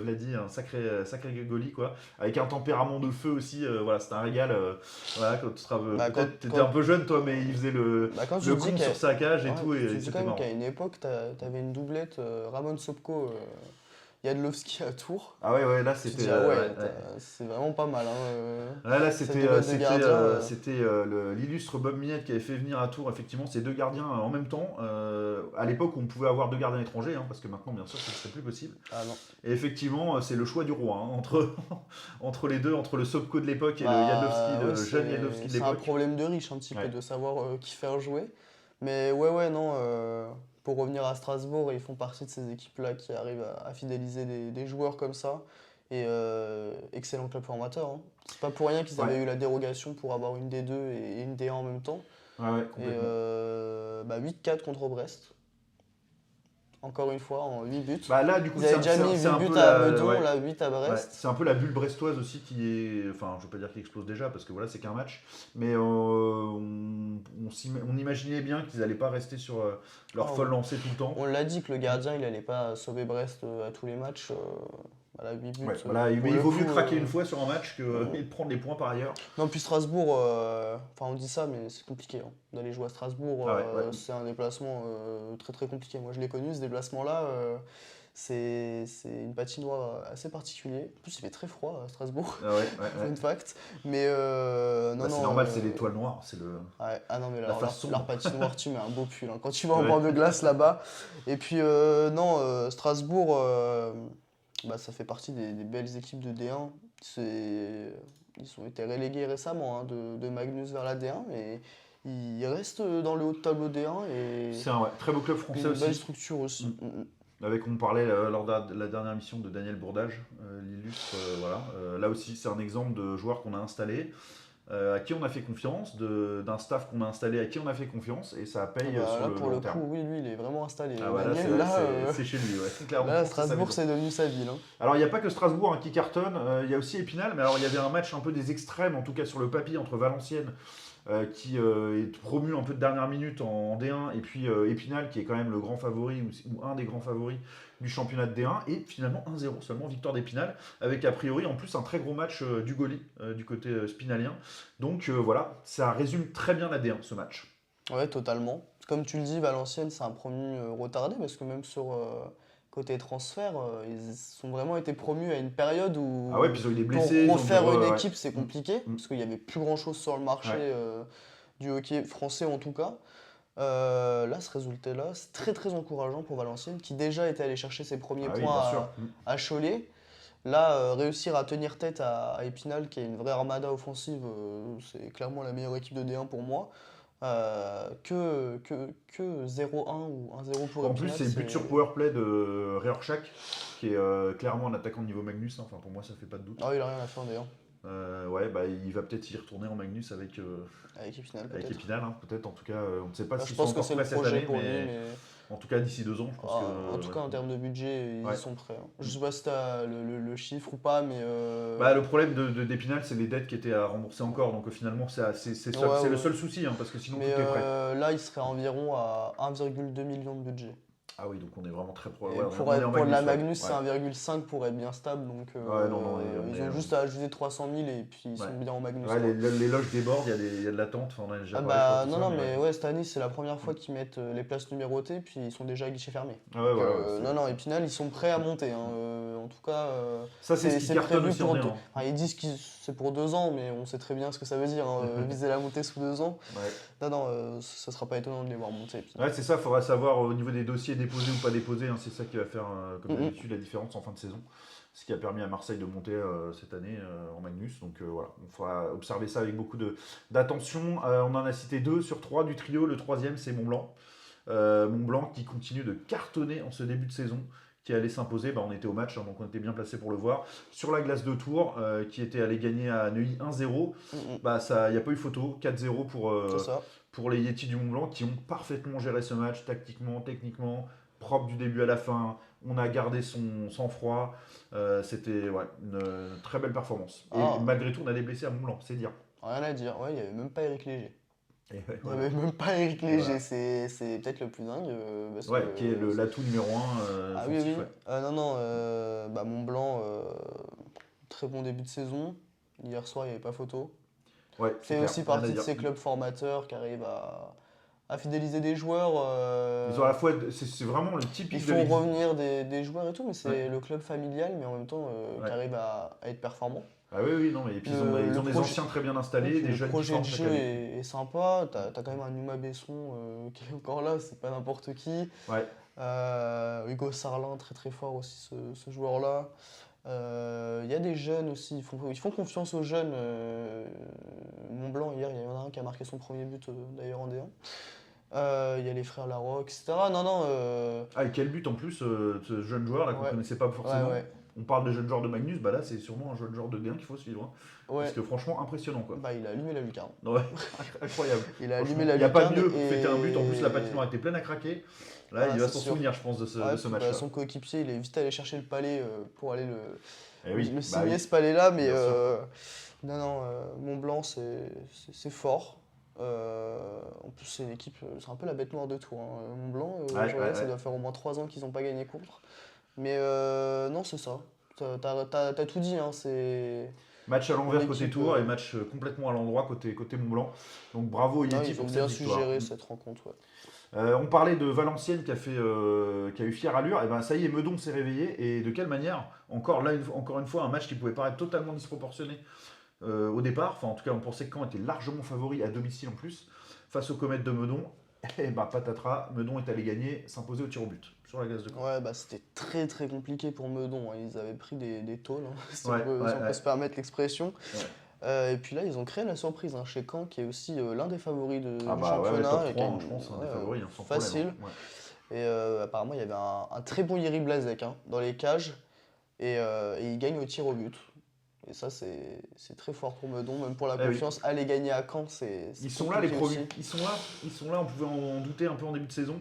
Vladi, un sacré goalie, quoi. Avec un tempérament de feu aussi, voilà, c'était un régal. Voilà, quand tu seras, Bah, peut-être, t'étais quand- un peu jeune toi, mais il faisait Bah, quand tu le dis con qu'il y a- sur sa cage et ouais, tout, tu et dis quand c'était même marrant. qu'à une époque, t'avais une doublette Ramon Sopko, Yadlovski à Tours. Ah ouais, là Tu te c'était... dis, ah ouais, ouais. c'est vraiment pas mal, hein. Ouais, là, Cette c'était doublette de gardien, l'illustre Bob Minette qui avait fait venir à Tours, effectivement, ces deux gardiens en même temps. À l'époque, on pouvait avoir deux gardiens étrangers, parce que maintenant, bien sûr, ce ne serait plus possible. Ah non. Et effectivement, c'est le choix du roi, entre les deux, entre le Sopko de l'époque et le Bah, Yadlovski, le ouais, jeune Yadlovski de c'est un l'époque. problème de riche un petit Ouais. peu de savoir qui faire jouer. Mais ouais, non. Pour revenir à Strasbourg, ils font partie de ces équipes-là qui arrivent à fidéliser des joueurs comme ça. Et excellent club formateur, hein. C'est pas pour rien qu'ils avaient eu la dérogation pour avoir une D2 et une D1 en même temps. Ouais, Et complètement. 8-4 contre Brest. Encore une fois, en 8 buts. Bah là, du coup, Ils avaient déjà mis c'est 8 un buts peu à Meudon, ouais. là 8 à Ouais, Brest. c'est un peu la bulle brestoise aussi qui est. Enfin, je veux pas dire qu'il explose déjà parce que voilà, c'est qu'un match. Mais on imaginait bien qu'ils allaient pas rester sur leur Ah, folle ouais. lancée tout le temps. On l'a dit que le gardien, il allait pas sauver Brest à tous les matchs. Voilà, 8 buts. Ouais, voilà, pour il le vaut mieux coup, craquer une fois sur un match que ouais. et de prendre les points par ailleurs. Non, puis Strasbourg, enfin on dit ça, mais c'est compliqué hein, d'aller jouer à Strasbourg. Ah ouais. C'est un déplacement très très compliqué. Moi je l'ai connu ce déplacement-là. C'est une patinoire assez particulière. En plus il fait très froid à Strasbourg, Ah ouais. fun fact. Mais non, C'est non. normal, c'est l'étoile noire, c'est le. Ouais, ah non, mais La alors, face sombre. leur patinoire, tu mets un beau pull hein, quand tu vas en Ouais. bord de glace là-bas. Et puis, non, Strasbourg, ça fait partie des belles équipes de D1. Ils ont été relégués récemment hein, de Magnus vers la D1 et ils restent dans le haut de tableau D1 et C'est un très beau club français une belle aussi. structure aussi. Avec, on parlait lors de la dernière émission de Daniel Bourdage, l'illustre. Voilà. Là aussi, c'est un exemple de joueur qu'on a installé. à qui on a fait confiance, d'un staff qu'on a installé à qui on a fait confiance, et ça paye Bah, sur là, le pour long le terme. coup, oui, lui, il est vraiment installé. Ah voilà, Daniel, là, c'est chez lui, ouais, c'est clairement là, c'est sa Strasbourg, maison. c'est devenu sa ville. Hein. Alors il n'y a pas que Strasbourg hein, qui cartonne, il y a aussi Épinal, mais alors il y avait un match un peu des extrêmes, en tout cas sur le papier, entre Valenciennes qui est promu un peu de dernière minute en D1, et puis Épinal qui est quand même le grand favori, ou un des grands favoris du championnat de D1, et finalement 1-0 seulement, victoire d'Épinal, avec a priori en plus un très gros match du Goli, du côté spinalien. Donc voilà, ça résume très bien la D1 ce match. Ouais, totalement. Comme tu le dis, Valenciennes, c'est un promu retardé parce que même sur côté transfert, ils ont vraiment été promus à une période Ah ouais, où puis ils ont eu des pour blessés, ils ont dû refaire une ouais. équipe, c'est Mm, compliqué mm, parce qu'il n'y avait plus grand-chose sur le marché ouais. du hockey français en tout cas. Là, ce résultat-là, c'est très très encourageant pour Valenciennes qui déjà était allé chercher ses premiers Ah oui, bien points sûr. à Cholet. Là, réussir à tenir tête à Épinal, qui est une vraie armada offensive, c'est clairement la meilleure équipe de D1 pour moi. Que 0-1 ou 1-0 pour En plus, Épinal, c'est but c'est. sur powerplay de Reorchak, qui est clairement un attaquant de niveau Magnus. Hein. Enfin, pour moi, ça fait pas de doute. Ah, il a rien à faire d'ailleurs, Ouais, bah, il va peut-être y retourner en Magnus avec Épinal avec peut-être. Épinal, hein, peut-être. En tout cas, on ne sait pas Bah, je s'ils sont pense que encore c'est le prêts cette projet année, pour lui, mais mais en tout cas, d'ici 2 ans, je pense en tout que. cas en termes de budget, ils y Ouais. sont prêts. Hein. Je sais pas si tu as le chiffre ou pas, mais Bah, le problème d'Épinal, c'est les dettes qui étaient à rembourser encore. Donc finalement, ouais, c'est le ouais. seul souci, hein, parce que sinon, Mais tout est prêt. là, il serait environ à 1,2 million de budget. Ah oui, donc on est vraiment très proche. Et Ouais, pour, on est en pour de la Magnus, ouais. Magnus, c'est Ouais. 1,5 pour être bien stable. Donc Ouais, non, non, ils ont juste à ajouter 300 000 et puis ils ouais. sont bien en Magnus. Ouais, Quoi. les loges débordent, il y a de l'attente. Enfin, on en a déjà Ah parlé, je crois, bah tout non, ça, non, mais mais ouais. ouais, cette année, c'est la première fois qu'ils mettent les places numérotées, puis ils sont déjà à guichet fermé. Ah ouais, Donc voilà, non, non, Épinal, ils sont prêts à monter. Hein. En tout cas, ça, c'est ce qui c'est cartonne prévu aussi en pour D1. Enfin, ils disent que c'est pour 2 ans, mais on sait très bien ce que ça veut dire. Hein, viser la montée sous 2 ans. Ouais. Non, non, ça sera pas étonnant de les voir monter. Épinal. Ouais, c'est ça, il faudra savoir au niveau des dossiers déposés ou pas déposés, hein, c'est ça qui va faire, comme Mhm. d'habitude, la différence en fin de saison. Ce qui a permis à Marseille de monter cette année en Magnus. Donc voilà, il faudra observer ça avec beaucoup d'attention. On en a cité 2 sur 3 du trio. Le troisième, c'est Mont-Blanc. Mont-Blanc qui continue de cartonner en ce début de saison, qui allait s'imposer. Bah, on était au match, hein, donc on était bien placé pour le voir. Sur la glace de Tours, qui était allé gagner à Neuilly 1-0. Mhm. Bah, il n'y a pas eu photo. 4-0 C'est ça. pour les Yetis du Mont-Blanc qui ont parfaitement géré ce match, tactiquement, techniquement, propre du début à la fin. On a gardé son sang-froid. C'était ouais, une très belle performance. Et Ah. malgré tout, on a des blessés à Mont-Blanc, c'est dire. Rien à dire. Ouais, il n'y avait même pas Eric Léger. Et ouais, Il n'y voilà. avait même pas Eric Léger. Voilà. C'est peut-être le plus dingue. Parce Ouais, que, qui est l'atout numéro 1 Ah oui, offensif. oui. Ouais. Non, non. Bah, Mont-Blanc, très bon début de saison. Hier soir, il n'y avait pas photo. Ouais, c'est Fait clair, aussi rien à partie de dire. ces clubs formateurs qui arrivent à fidéliser des joueurs. Ils ont à la fois, c'est vraiment le Ils typique de font l'ex- revenir des joueurs et tout, mais c'est Ouais. le club familial, mais en même temps Ouais. qui arrive à être performant. Ah oui, oui, non, mais et puis ils ont des projet- anciens très bien Et installés, puis des le jeunes qui projet de forment chaque jeu année. est sympa. T'as quand même un Numa Besson qui est encore là, c'est pas n'importe qui. Ouais. Hugo Sarlin, très très fort aussi, ce joueur-là. Il y a des jeunes aussi, ils font confiance aux jeunes. Mont-Blanc, hier, il y en a un qui a marqué son premier but d'ailleurs en D1. Il y a les frères Larocque, etc. Non, non. Ah, et quel but en plus, ce jeune joueur là qu'on Ouais. connaissait pas forcément. Ouais, On parle de jeune joueur de Magnus, bah là c'est sûrement un jeune joueur de D1 qu'il faut suivre. Hein. ouais. Parce que franchement, impressionnant quoi. Bah, il a allumé la lucarne. Ouais, incroyable. Il a Franchement, allumé la il n'y a pas lucarne. mieux pour fêter un but. En plus, la et- patinoire était pleine à craquer. Là, Ah, il va c'est s'en sûr. souvenir, je pense, de ce Ouais, puis, bah, match-là. son coéquipier, il est vite allé chercher le palais pour aller Eh oui, le bah signer oui. ce palais-là, mais Bien sûr. non, non, Mont-Blanc, c'est fort. En plus, c'est une équipe, c'est un peu la bête noire de Tours. Hein. Mont-Blanc, je Ouais, regarde, ouais, ça ouais. doit faire au moins 3 ans qu'ils n'ont pas gagné contre. Mais non, c'est ça. T'as tout dit, hein, c'est. Match à l'envers Une côté équipe, Tours et match complètement à l'endroit côté Mont-Blanc. Donc bravo aux Non, Yeti ils ont pour bien cette su victoire. gérer cette rencontre. Ouais. On parlait de Valenciennes qui a eu fière allure. Et ben ça y est, Meudon s'est réveillé. Et de quelle manière? Encore une fois, un match qui pouvait paraître totalement disproportionné au départ. Enfin, en tout cas, on pensait que Caen était largement favori à domicile en plus face aux Comètes de Meudon. Et bah patatras, Meudon est allé gagner, s'imposer au tir au but sur la glace de Caen. Ouais, bah c'était très très compliqué pour Meudon. Hein. Ils avaient pris des tôles, hein, si Ouais, on peut, ouais, si on peut ouais. se permettre l'expression. Ouais. Et puis là, ils ont créé la surprise hein, chez Caen, qui est aussi l'un des favoris Ah du bah ouais, championnat. top et qui a 3, hein, une- je pense, un ouais, des favoris, hein, sans facile. problème. Hein. Ouais. Et apparemment, il y avait un très bon Yeri Blazek hein, dans les cages. Et il gagne au tir au but. Et ça, c'est très fort pour Meudon, même pour la Eh oui. confiance. Aller gagner à Caen, c'est Ils sont là les compliqué premiers, aussi. ils sont là, on pouvait en douter un peu en début de saison,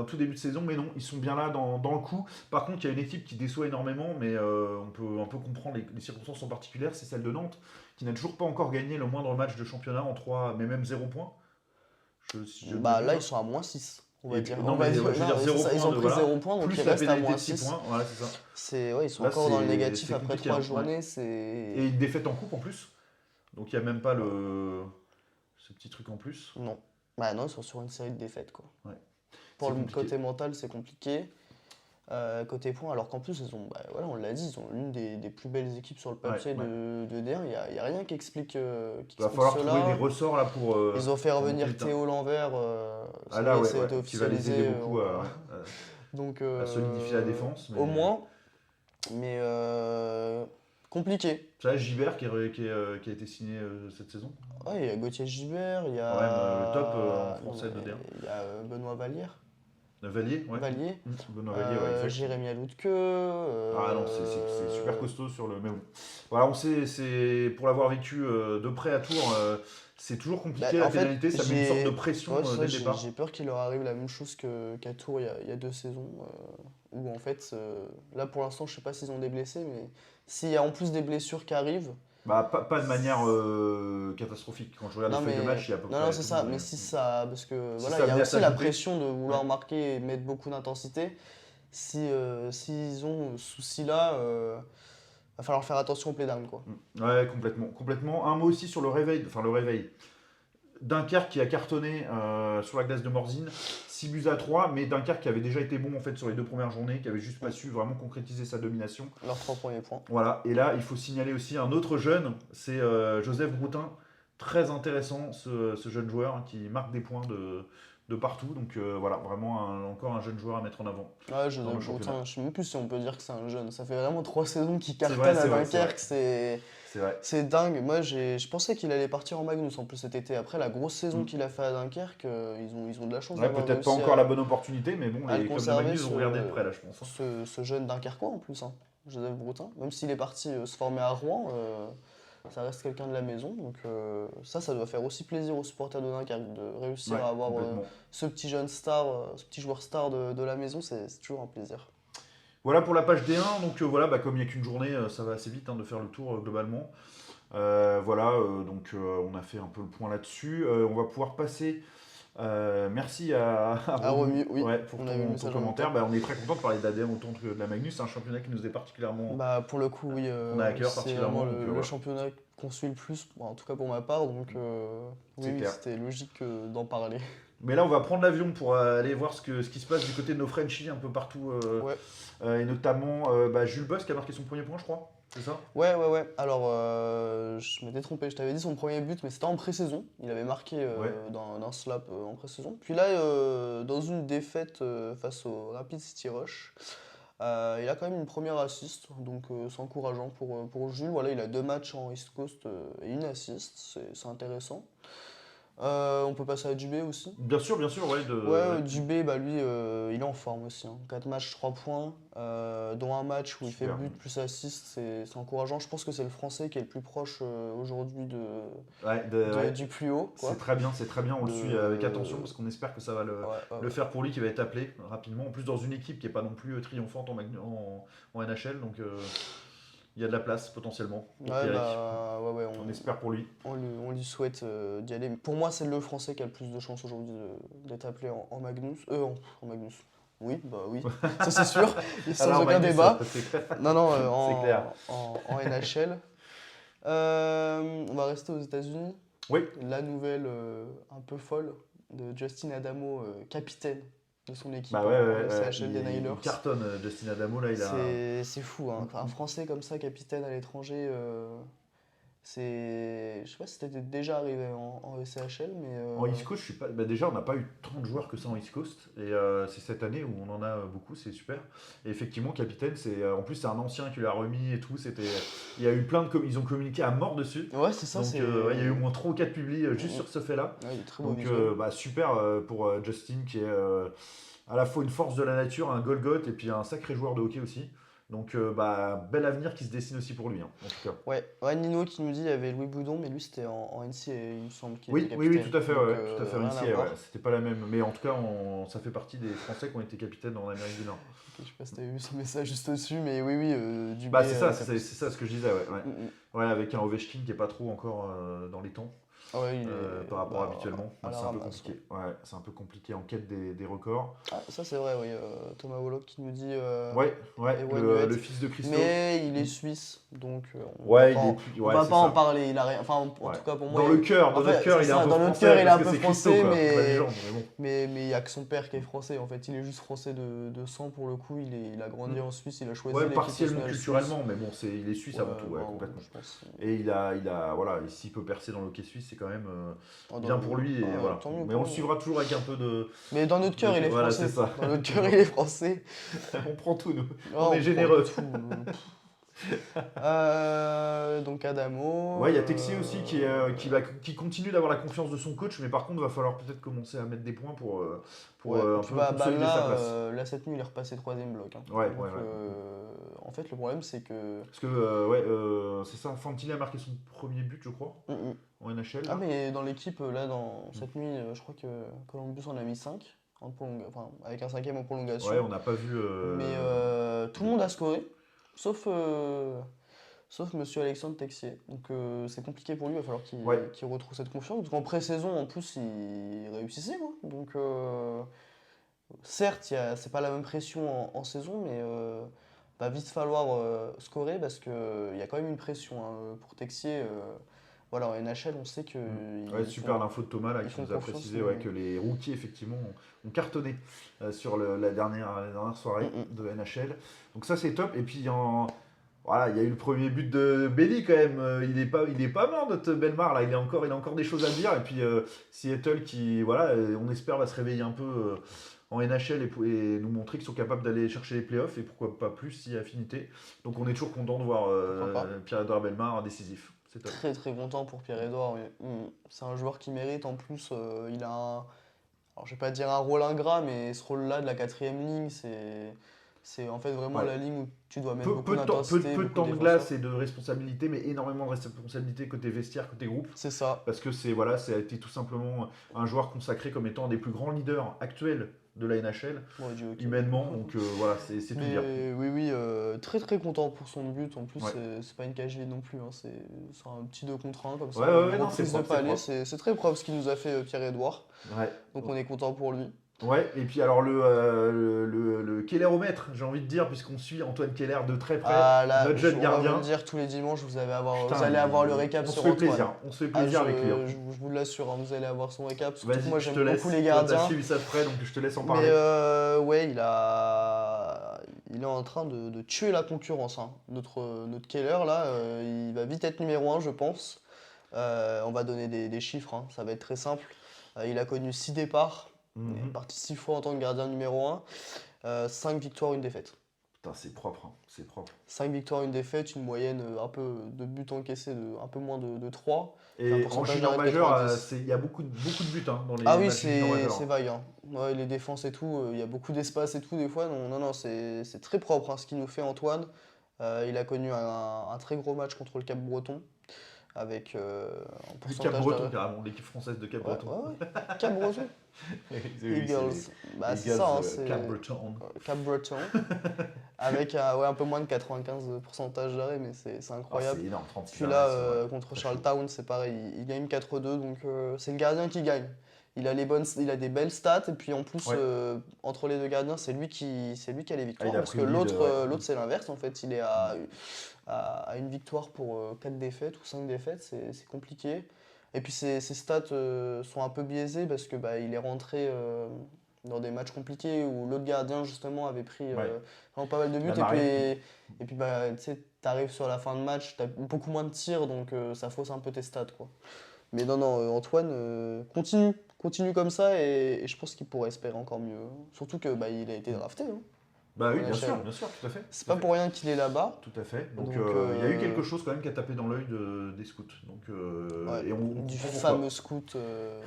tout début de saison, mais non, ils sont bien là dans le coup. Par contre, il y a une équipe qui déçoit énormément, mais on peut un peu comprendre les circonstances sont particulières, c'est celle de Nantes, qui n'a toujours pas encore gagné le moindre match de championnat en 3, mais même 0 points, si je ne Bah là, m'abuse. ils sont à -6, on va Et dire. puis, On non, va mais dire, ouais, je veux non, dire mais c'est 0 ça, ils points ont de pris voilà, 0 points, donc ils plus la restent à pénalité de 6 -6. points, voilà, c'est ça. Ouais, ils sont Là, encore dans le négatif c'est après compliqué, 3 hein, ouais. journées. Et une défaite en coupe en plus, donc il n'y a même pas ce petit truc en plus. Non. Bah non, ils sont sur une série de défaites, quoi. Ouais, Pour c'est le compliqué. côté mental, c'est compliqué. Côté points, alors qu'en plus, ils ont, bah, voilà, on l'a dit, ils ont l'une des plus belles équipes sur le Ouais, papier ouais. de D1. Il y a rien qui Il va explique falloir trouver des cela. ressorts là Ils ont fait pour monter revenir le temps. Théo Lanvert, Ah ça y là, est, ouais, ça a ouais, été qui va les aider officialisé. beaucoup Donc, à solidifier la défense. au Mais moins, mais compliqué. ça, Gibert qui a été signé cette saison. Ouais, il y a Gauthier Gibert, il y Quand même le top en a, non, français de mais D1. il y a Benoît Vallière, Valier, ouais. Vallier, Benoît Valier, ouais, exact. Jérémy Aloudque. Ah non, c'est super costaud sur le. Mais bon. Voilà, on sait, c'est pour l'avoir vécu de près à Tours, c'est toujours Bah, compliqué la en fait, pénalité, ça met une sorte de pression ouais, c'est dès ça, le départ. j'ai peur qu'il leur arrive la même chose qu'à Tours il y a 2 saisons, où en fait, là pour l'instant, je sais pas s'ils ont des blessés, mais s'il y a en plus des blessures qui arrivent, Bah, pas de manière catastrophique. Quand je regarde non les feuilles de mais match, il y a à peu non, près non c'est tout. ça, mais si ça, parce que Si voilà, ça il y a venait à aussi la s'ajouter, pression de vouloir ouais. marquer et mettre beaucoup d'intensité. S'ils ont ce souci-là, va falloir faire attention au play-down, quoi. Ouais, complètement, complètement. Un mot aussi sur le réveil, enfin le réveil. Dunkerque qui a cartonné sur la glace de Morzine, 6 buts à 3, mais Dunkerque qui avait déjà été bon en fait sur les 2 premières journées, qui avait juste pas su vraiment concrétiser sa domination. Leurs 3 premiers points. Voilà, et là il faut signaler aussi un autre jeune, c'est Joseph Broutin, très intéressant ce jeune joueur hein, qui marque des points de partout, donc voilà, vraiment encore un jeune joueur à mettre en avant Ouais, dans Joseph le championnat. Broutin, je sais même plus si on peut dire que c'est un jeune. Ça fait vraiment 3 saisons qu'il C'est vrai, cartonne à c'est vrai, c'est vrai. Dunkerque, C'est vrai. c'est dingue. Moi, je pensais qu'il allait partir en Magnus en plus cet été. Après la grosse saison Mm. qu'il a fait à Dunkerque, ils ont de la chance Ouais, d'avoir peut-être pas réussi encore la bonne opportunité, mais bon, à le les clubs de conserver, Magnus ont regardé de près là, je pense. ce jeune Dunkerquois en plus, hein, Joseph Broutin. Même s'il est parti se former à Rouen, ça reste quelqu'un de la maison. Donc ça doit faire aussi plaisir aux supporters de Dunkerque de réussir Ouais, à avoir complètement. ce petit jeune star, ce petit joueur star de la maison. C'est toujours un plaisir. Voilà pour la page D1, donc voilà, bah, comme il n'y a qu'une journée, ça va assez vite hein, de faire le tour globalement. Voilà, donc on a fait un peu le point là-dessus. On va pouvoir passer. Merci à Ah, Romu, Romu, oui, ouais, pour on a vu le ton message en commentaire. même temps. Bah, on est très content de parler d'ADM autant que de la Magnus, c'est un championnat qui nous est particulièrement. Bah, pour le coup, oui, On a à cœur c'est particulièrement. vraiment Donc, le voilà. championnat qu'on suit le plus, bon, en tout cas pour ma part, donc C'est oui, clair. c'était logique d'en parler. Mais là, on va prendre l'avion pour aller voir ce qui se passe du côté de nos Frenchies un peu partout. Ouais. Et notamment bah, Jules Boss qui a marqué son premier point, je crois. C'est ça? Ouais. Alors, je m'étais trompé, je t'avais dit son premier but, mais c'était en pré-saison. Il avait marqué Ouais. dans un slap en pré-saison. Puis là, dans une défaite face au Rapid City Rush, il a quand même une première assist, donc c'est encourageant pour Jules. Voilà, il a 2 matchs en East Coast et une assist, c'est intéressant. On peut passer à Dubé aussi. Bien sûr, ouais. Ouais, Dubé, bah lui, il est en forme aussi, hein. 4 matchs, 3 points, dont un match où il fait Super. but plus assist, c'est encourageant. Je pense que c'est le Français qui est le plus proche aujourd'hui Ouais, du plus haut, quoi. c'est très bien, on le suit avec attention parce qu'on espère que ça va Ouais. le faire pour lui qui va être appelé rapidement. En plus, dans une équipe qui n'est pas non plus triomphante en NHL, donc il y a de la place potentiellement pour Ouais, Pierrick. bah, ouais, On espère pour lui. on lui souhaite d'y aller. Pour moi, c'est le Français qui a le plus de chances aujourd'hui d'être appelé en Magnus. En Magnus. Oui, bah oui, ça c'est sûr, sans Alors, aucun Magnus, débat. c'est clair. Non, non, C'est clair. en NHL. On va rester aux États-Unis. Oui, La nouvelle un peu folle de Justin Adamo, capitaine de son équipe bah en ouais, ECHL des il Niners. cartonne Justin Adamo là, il a. C'est fou, hein. Un Français comme ça, capitaine à l'étranger, je sais pas si c'était déjà arrivé en ECHL, mais En East Coast, je suis pas. Bah déjà, on n'a pas eu tant de joueurs que ça en East Coast, et c'est cette année où on en a beaucoup, c'est super. Et effectivement, capitaine, en plus c'est un ancien qui l'a remis et tout. Il y a eu plein de, ils ont communiqué à mort dessus. ouais, c'est ça. Donc ouais, il y a eu au moins 3 ou 4 publis juste sur ce fait-là. Ouais, il est très beau Donc visuel. bah, super pour Justin qui est à la fois une force de la nature, un Golgoth et puis un sacré joueur de hockey aussi. Donc, bel avenir qui se dessine aussi pour lui, hein, en tout cas. Ouais, Nino qui nous dit il y avait Louis Boudon, mais lui c'était en NCAA, il me semble qu'il était Oui, oui, oui, capitaine. tout à fait, Donc ouais, tout à fait. rien à NCAA, voir. ouais, c'était pas la même. Mais en tout cas, ça fait partie des Français qui ont été capitaines en Amérique du Nord. Ok, je sais pas si t'avais vu son message juste dessus, mais oui, Bah, Dubé. c'est ça, c'est ça ce que je disais, ouais. Ouais, Mm, mm. ouais, avec un Ovechkin qui est pas trop encore dans les temps. Ah ouais, il Par est rapport à habituellement. à Donc la c'est un peu ramasse. compliqué. Ouais, c'est un peu compliqué en quête des records. Ah, ça c'est vrai, oui. Thomas Wolok qui nous dit Ouais, ouais, Ewan le Huet. fils de Christophe. Mais il est Mm. suisse, donc Ouais, il est plus. on Ouais, va c'est pas en ça. parler. Il a rien. Enfin, en Ouais. tout cas pour moi. Dans le cœur, En dans notre fait, cœur, c'est il est un ça, peu dans notre français cœur, il est parce un que peu c'est Christo, français, quoi. La légende, mais bon. mais il y a que son père qui est français. En fait, il est juste français de sang pour le coup. Il a grandi Mm. en Suisse, il a choisi Ouais, l'équipe partiellement nationale suisse. culturellement, mais bon, il est suisse avant tout, ouais, bon, complètement. je pense. Et voilà, et s'il peut percer dans le hockey suisse, c'est quand même bien Dans pour lui, et voilà. tant mieux Mais pour on le lui. suivra toujours avec un peu Mais dans notre cœur, il est Voilà, c'est français. ça. Dans notre cœur, Toujours. il est français. On prend tout, nous. Oh, On est prend généreux. tout. Donc Adamo. Ouais, il y a Texier aussi qui continue d'avoir la confiance de son coach, mais par contre, va falloir peut-être commencer à mettre des points pour Ouais, un puis peu consolider sa place. là, cette nuit, il est repassé troisième bloc, hein. Ouais, Donc, ouais, ouais. en fait, le problème, c'est que. Parce que, c'est ça, Fantilli a marqué son premier but, je crois, Mm, mm. en NHL. Ah, Là. mais dans l'équipe, là, dans cette nuit, je crois que Columbus en a mis 5, enfin, avec un cinquième en Ouais, prolongation. on n'a pas vu. Mais tout le monde a scoré, sauf, sauf Monsieur Alexandre Texier. Donc c'est compliqué pour lui, il va falloir Ouais, qu'il retrouve cette confiance. Parce qu'en pré-saison, en plus, il réussissait, quoi. Donc certes, c'est pas la même pression en saison, mais va vite falloir scorer parce qu'il y a quand même une pression, hein, pour Texier. Voilà, en NHL, on sait ouais, qu'ils super font, l'info de Thomas là, ils qui font nous a confiance. précisé que les rookies effectivement ont cartonné sur la dernière Mm, soirée mm. de NHL. Donc ça c'est top. Et puis voilà, il y a eu le premier but de Belly quand même. Il est pas mort notre Belmar là. Il a encore des choses à dire. Et puis Seattle qui voilà, on espère va se réveiller un peu en NHL et nous montrer qu'ils sont capables d'aller chercher les playoffs et pourquoi pas plus si affinité. Donc on est toujours content de voir Pourquoi pas. Pierre-Edouard Belmar décisif. C'est top. Très très content pour Pierre-Edouard. Oui. C'est un joueur qui mérite. En plus, il a alors je vais pas dire un rôle ingrat, mais ce rôle-là de la quatrième ligne, c'est en fait vraiment Ouais. la ligne où tu dois mettre Peu, beaucoup peu de temps, d'intensité, peu de beaucoup temps de de défenseurs. glace et de responsabilité, mais énormément de responsabilité côté vestiaire, côté groupe. C'est ça. Parce que ça a été tout simplement un joueur consacré comme étant un des plus grands leaders actuels de la NHL, Ouais, du hockey. humainement. Donc voilà, c'est tout dire. Mais oui, très très content pour son but. En plus, Ouais. c'est pas une cage vide non plus, hein. C'est un petit 2 contre 1 comme ça. Ouais, Une non, c'est reprise de propre, c'est palais. propre. C'est très propre ce qu'il nous a fait Pierre-Edouard. Ouais. Donc on est content pour lui. Ouais, et puis alors le Kelleromètre, j'ai envie de dire, puisqu'on suit Antoine Keller de très près, Ah là, notre jeune on va vous gardien. le dire tous les dimanches, vous Putain, allez avoir le récap on se sur fait Antoine. plaisir, on se fait Ah, plaisir avec lui. Hein. je vous l'assure, hein, vous allez avoir son récap. Surtout que Vas-y, moi je j'aime te laisse. beaucoup les Toi, gardiens. t'as suivi ça de près, donc je te laisse en Mais parler. ouais, il est en train de tuer la concurrence, hein. Notre Keller là, il va vite être numéro 1 je pense. On va donner des chiffres, hein, ça va être très simple. Il a connu 6 départs, il est Mhm. parti 6 fois en tant que gardien numéro 1. 5 victoires, une défaite. Putain, c'est propre, hein, c'est propre. 5 victoires, une défaite, une moyenne un peu de buts encaissés de un peu moins de 3. Un Et en pourcentage junior d'arrêt de majeur, 90. il y a beaucoup de buts hein, dans les Ah oui, matchs junior majeur. c'est vague, hein. Ouais, les défenses et tout, il y a beaucoup d'espace et tout des fois. Non, c'est très propre, hein, ce qu'il nous fait Antoine. Il a connu un très gros match contre le Cap-Breton avec un Le pourcentage Cap-Breton, d'arrêt. carrément, l'équipe française de Ouais, Cap-Breton. ouais. Cap-Breton. Oui, Eagles. Bah, c'est ça, hein, c'est Cap-Breton. Cap-Breton. Avec un peu moins de 95 pourcentage d'arrêt, mais c'est Ah, incroyable. c'est énorme, 36 Puis là, arrêts, c'est vrai. contre Très Charlottetown, c'est pareil, il gagne 4-2, donc c'est le gardien qui gagne. Il a des belles stats, et puis en plus, Ouais. Entre les deux gardiens, c'est lui qui a les victoires, il a parce pris que le lead, ouais. l'autre c'est l'inverse, en fait, il est à une victoire pour 4 défaites ou 5 défaites, c'est compliqué. Et puis ses stats sont un peu biaisés, parce que bah, il est rentré dans des matchs compliqués, où l'autre gardien, justement, avait pris Ouais. vraiment pas mal de buts, La marée. et puis bah, tu sais, t'arrives sur la fin de match, t'as beaucoup moins de tirs, donc ça fausse un peu tes stats, quoi. Mais non, Antoine, continue comme ça, et je pense qu'il pourrait espérer encore mieux. Surtout que bah, il a été drafté, hein. Bah oui, En NHL. bien sûr, tout à fait. C'est tout à pas fait. pour rien qu'il est là-bas. Tout à fait. Donc Donc, il y a eu quelque chose quand même qui a tapé dans l'œil des scouts. Donc, Ouais, et on du comprend pourquoi. fameux scout,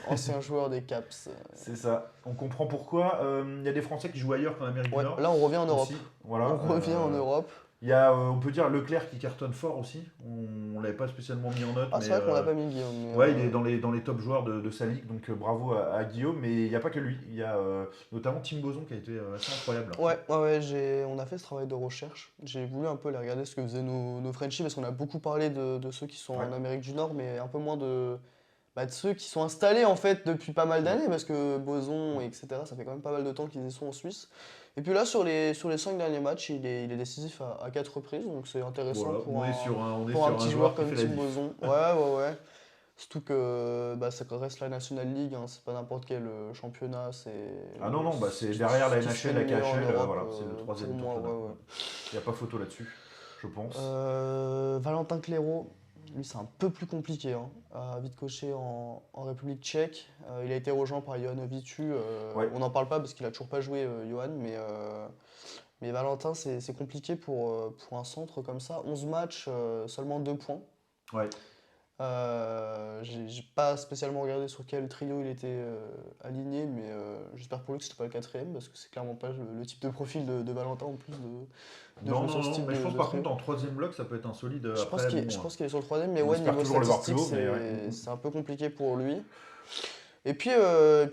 ancien joueur des Caps. C'est ça. On comprend pourquoi. Il y a des Français qui jouent ailleurs qu'en Amérique Ouais, du Nord. là on revient en Europe. Aussi. Voilà. On revient en Europe. Il y a, on peut dire, Leclerc qui cartonne fort aussi. On l'avait pas spécialement mis en note, Ah, mais c'est vrai qu'on n'a pas mis Guillaume. ouais, il est dans les top joueurs de sa ligue, donc bravo à Guillaume. Mais il n'y a pas que lui. Il y a notamment Tim Boson qui a été assez incroyable. Ouais, on a fait ce travail de recherche. J'ai voulu un peu aller regarder ce que faisaient nos Frenchies parce qu'on a beaucoup parlé de ceux qui sont Ouais. en Amérique du Nord, mais un peu moins de ceux qui sont installés en fait depuis pas mal d'années parce que Boson, etc., ça fait quand même pas mal de temps qu'ils y sont en Suisse. Et puis là, sur les 5 derniers matchs, il est décisif à 4 reprises, donc c'est intéressant Voilà, pour on est pour un sur petit un joueur joueur qui comme fait la Tim diff. Boson. Ouais. Surtout que bah, ça reste la National League, hein, c'est pas n'importe quel championnat, Ah non, non, bah ce c'est derrière la ce qui se fait NHL, de la meilleur en KHL, Europe voilà, c'est le pour troisième moi, championnat. ouais. Il n'y a pas photo là-dessus, je pense. Valentin Clairaut, lui c'est un peu plus compliqué, hein, à vite cocher en République tchèque. Il a été rejoint par Johan Vitu, Ouais, on n'en parle pas parce qu'il a toujours pas joué Johan, mais Valentin c'est compliqué pour un centre comme ça. 11 matchs, seulement 2 points. ouais. J'ai pas spécialement regardé sur quel trio il était aligné, mais j'espère pour lui que c'était pas le quatrième, parce que c'est clairement pas le type de profil de Valentin en plus de Non, jouer non, sur ce non, type mais je pense de par trio. contre en troisième bloc, ça peut être un solide. Je pense Après, je bon, pense qu'il est sur le troisième, mais on ouais, espère niveau toujours le voir plus statistique, haut, mais ouais. c'est un peu compliqué pour lui. Et puis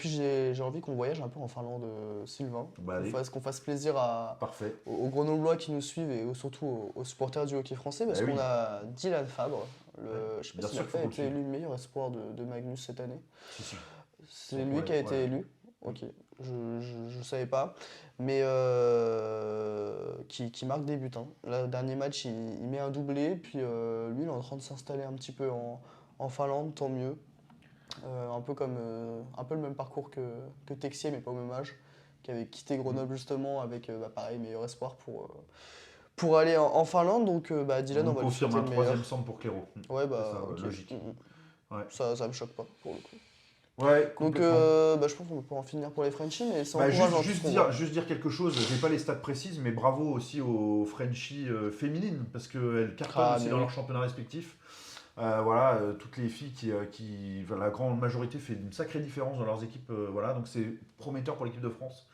j'ai envie qu'on voyage un peu en Finlande, Sylvain, Bah allez, qu'on fasse plaisir parfait. aux Grenoblois qui nous suivent et surtout aux supporters du hockey français, parce Bah qu'on oui, a Dylan Fabre, ouais. je sais pas Bien s'il a sûr qu'il faut pas qu'on le été suive. élu meilleur espoir de Magnus cette année. Si, si, C'est sans lui problème. qui a Ouais, été ouais. élu. Ok, je savais pas. Mais qui marque des buts, hein. Là, le dernier match, il met un doublé. Puis lui, il est en train de s'installer un petit peu en Finlande, tant mieux. Un peu le même parcours que Texier, mais pas au même âge. Qui avait quitté Grenoble justement avec, pareil, meilleur espoir pour aller en Finlande. Donc On Dylan, on nous va lui confirme souhaiter un le troisième meilleur. centre pour Clairo. Ouais, C'est ça, bah ok. logique. Ouais, Ça me choque pas pour le coup. ouais, Donc, complètement. je pense qu'on peut en finir pour les Frenchies, mais c'est Bah, encourageant tout ce qu'on voit. juste dire quelque chose, j'ai pas les stats précises, mais bravo aussi aux Frenchies féminines, parce qu'elles cartonnent Ah, aussi mais dans oui. leurs championnats respectifs. Voilà, toutes les filles enfin, la grande majorité fait une sacrée différence dans leurs équipes, voilà, donc c'est prometteur pour l'équipe de France